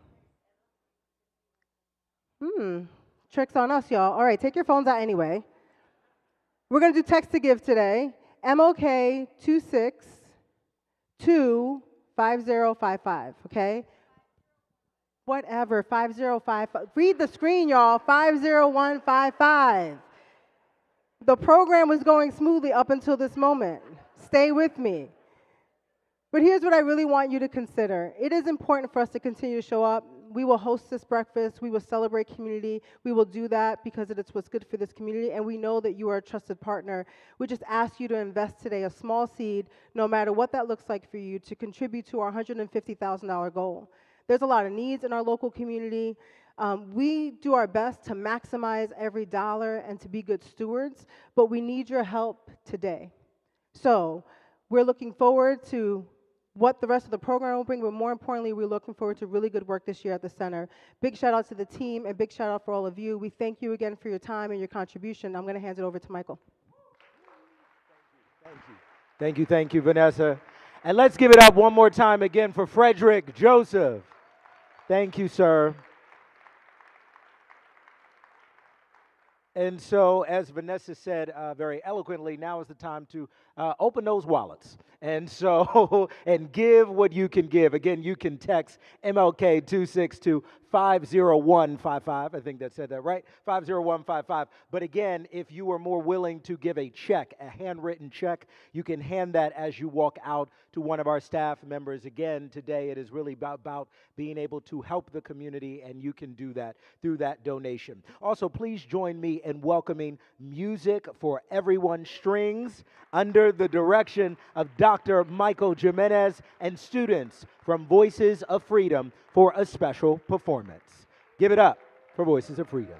Tricks on us, y'all. All right, take your phones out anyway. We're going to do text to give today. MOK 2625055, okay? Whatever, 5055. Read the screen, y'all. 50155. The program was going smoothly up until this moment. Stay with me. But here's what I really want you to consider. It is important for us to continue to show up. We will host this breakfast. We will celebrate community. We will do that because it's what's good for this community, and we know that you are a trusted partner. We just ask you to invest today a small seed, no matter what that looks like for you, to contribute to our $150,000 goal. There's a lot of needs in our local community. We do our best to maximize every dollar and to be good stewards, but we need your help today. So we're looking forward to what the rest of the program will bring, but more importantly, we're looking forward to really good work this year at the center. Big shout out to the team and big shout out for all of you. We thank you again for your time and your contribution. I'm going to hand it over to Michael. Thank you, Vanessa. And let's give it up one more time again for Frederick Joseph. Thank you, sir. And so, as Vanessa said very eloquently, now is the time to open those wallets. And so, and give what you can give. Again, you can text MLK 262 50155. I think that said that right. 50155. But again, if you are more willing to give a check, a handwritten check, you can hand that as you walk out to one of our staff members. Again, today it is really about being able to help the community, and you can do that through that donation. Also, please join me in welcoming Music for Everyone Strings under the direction of Dr. Michael Jimenez and students from Voices of Freedom for a special performance. Give it up for Voices of Freedom.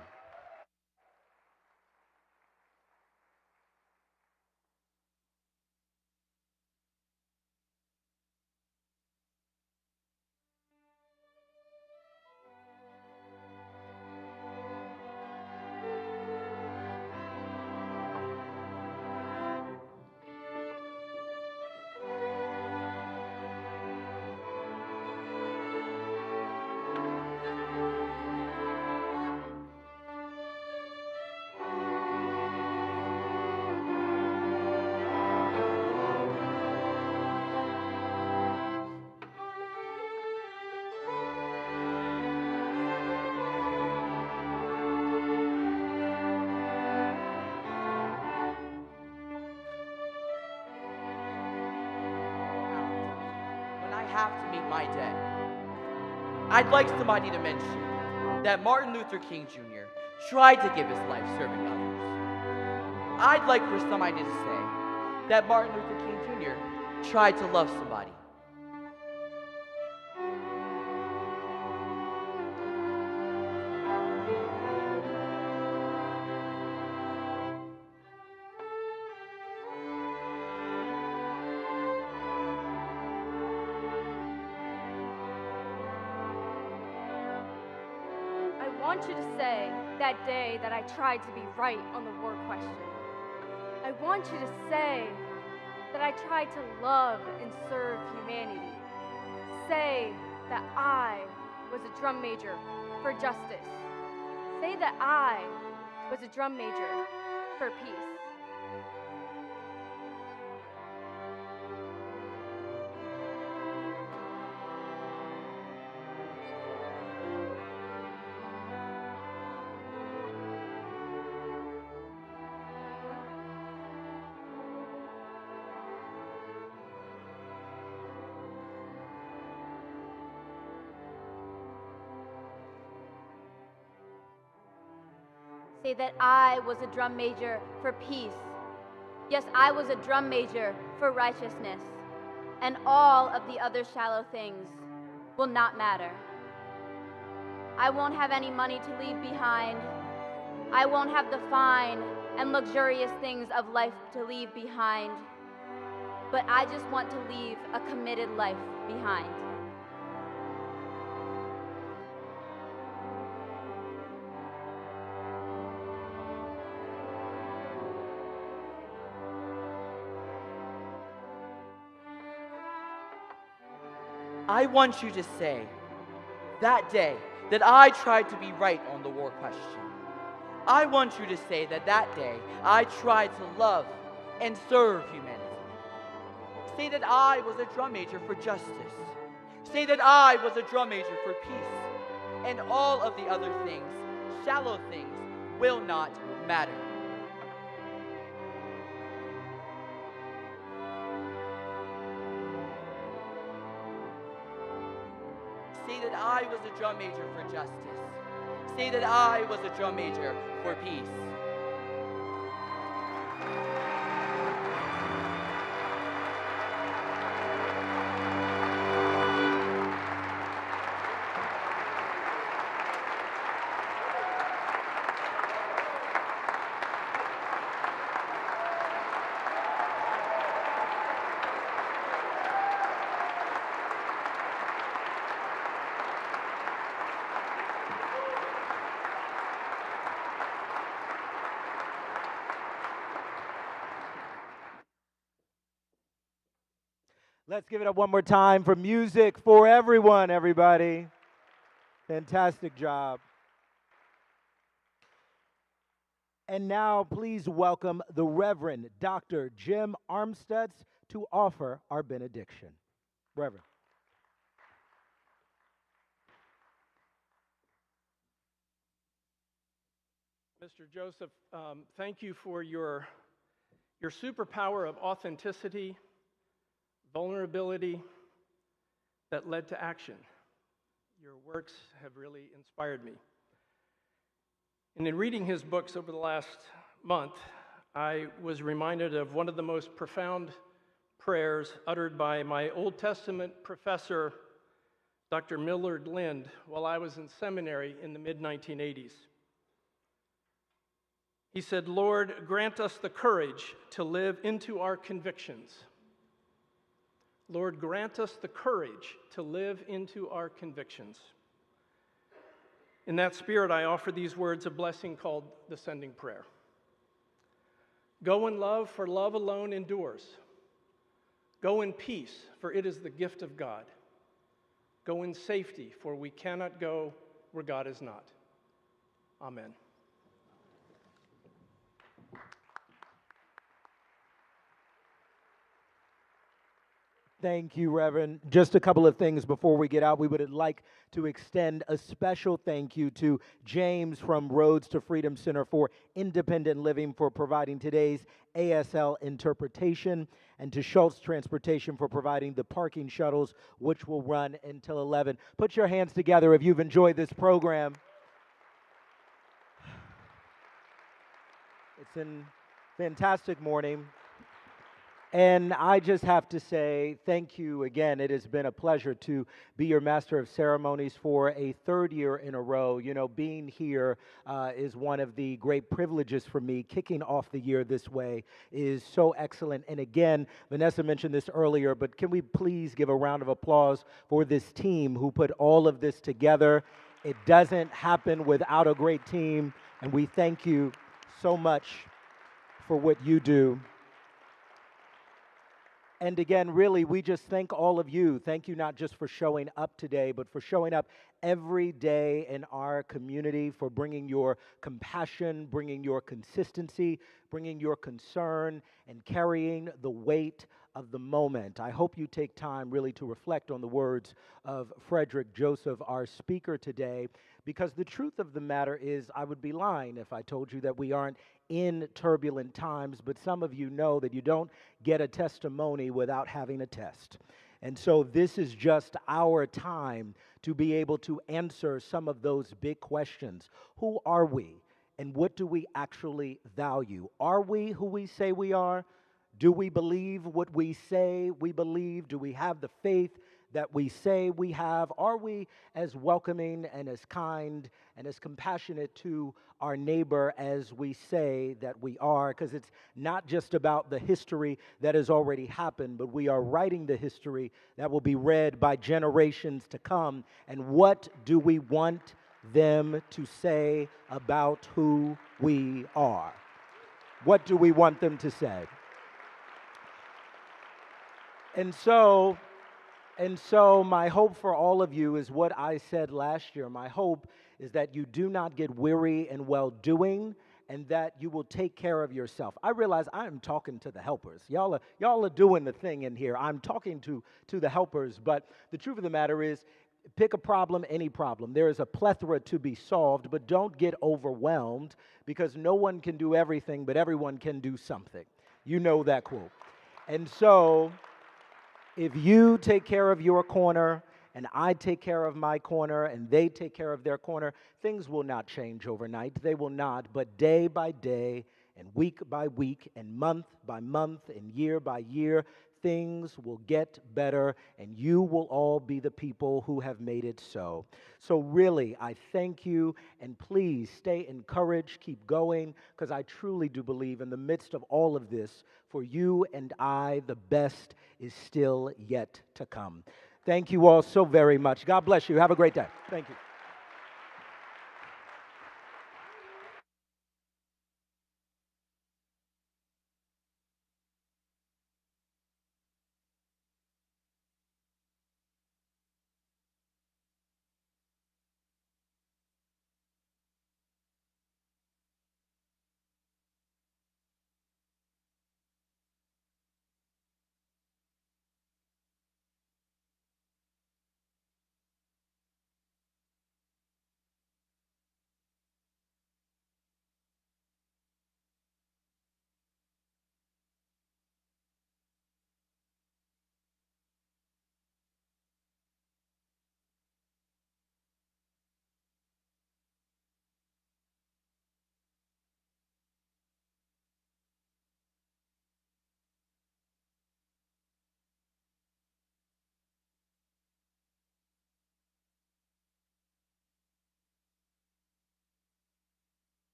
Have to meet my day. I'd like somebody to mention that Martin Luther King Jr. tried to give his life serving others. I'd like for somebody to say that Martin Luther King Jr. tried to love somebody. I want you to say that day that I tried to be right on the war question. I want you to say that I tried to love and serve humanity. Say that I was a drum major for justice. Say that I was a drum major for peace. Say that I was a drum major for peace. Yes, I was a drum major for righteousness. And all of the other shallow things will not matter. I won't have any money to leave behind. I won't have the fine and luxurious things of life to leave behind. But I just want to leave a committed life behind. I want you to say that day that I tried to be right on the war question. I want you to say that that day I tried to love and serve humanity. Say that I was a drum major for justice. Say that I was a drum major for peace. And all of the other things, shallow things, will not matter. Say that I was a drum major for justice. Say that I was a drum major for peace. Let's give it up one more time for Music for Everyone, everybody. Fantastic job. And now, please welcome the Reverend Dr. Jim Armstead to offer our benediction. Reverend. Mr. Joseph, thank you for your superpower of authenticity, vulnerability that led to action. Your works have really inspired me. And in reading his books over the last month, I was reminded of one of the most profound prayers uttered by my Old Testament professor, Dr. Millard Lind, while I was in seminary in the mid-1980s. He said, "Lord, grant us the courage to live into our convictions." Lord, grant us the courage to live into our convictions. In that spirit, I offer these words of blessing called the Sending Prayer. Go in love, for love alone endures. Go in peace, for it is the gift of God. Go in safety, for we cannot go where God is not. Amen. Thank you, Reverend. Just a couple of things before we get out. We would like to extend a special thank you to James from Roads to Freedom Center for Independent Living for providing today's ASL interpretation, and to Schultz Transportation for providing the parking shuttles, which will run until 11. Put your hands together if you've enjoyed this program. It's a fantastic morning. And I just have to say thank you again. It has been a pleasure to be your Master of Ceremonies for a third year in a row. You know, being here is one of the great privileges for me. Kicking off the year this way is so excellent. And again, Vanessa mentioned this earlier, but can we please give a round of applause for this team who put all of this together? It doesn't happen without a great team, and we thank you so much for what you do. And again, really, we just thank all of you. Thank you not just for showing up today, but for showing up every day in our community, for bringing your compassion, bringing your consistency, bringing your concern, and carrying the weight of the moment. I hope you take time really to reflect on the words of Frederick Joseph, our speaker today, because the truth of the matter is I would be lying if I told you that we aren't in turbulent times, but some of you know that you don't get a testimony without having a test. And so this is just our time to be able to answer some of those big questions. Who are we, and what do we actually value? Are we who we say we are? Do we believe what we say we believe? Do we have the faith that we say we have? Are we as welcoming and as kind and as compassionate to our neighbor as we say that we are? Because it's not just about the history that has already happened, but we are writing the history that will be read by generations to come. And what do we want them to say about who we are? What do we want them to say? And so my hope for all of you is what I said last year. My hope is that you do not get weary in well-doing, and that you will take care of yourself. I realize I am talking to the helpers. Y'all are doing the thing in here. I'm talking to the helpers, but the truth of the matter is, pick a problem, any problem. There is a plethora to be solved, but don't get overwhelmed, because no one can do everything, but everyone can do something. You know that quote. And so, if you take care of your corner, and I take care of my corner, and they take care of their corner, things will not change overnight. They will not, but day by day, and week by week, and month by month, and year by year, things will get better, and you will all be the people who have made it so. So really, I thank you, and please stay encouraged, keep going, because I truly do believe in the midst of all of this, for you and I, the best is still yet to come. Thank you all so very much. God bless you. Have a great day. Thank you.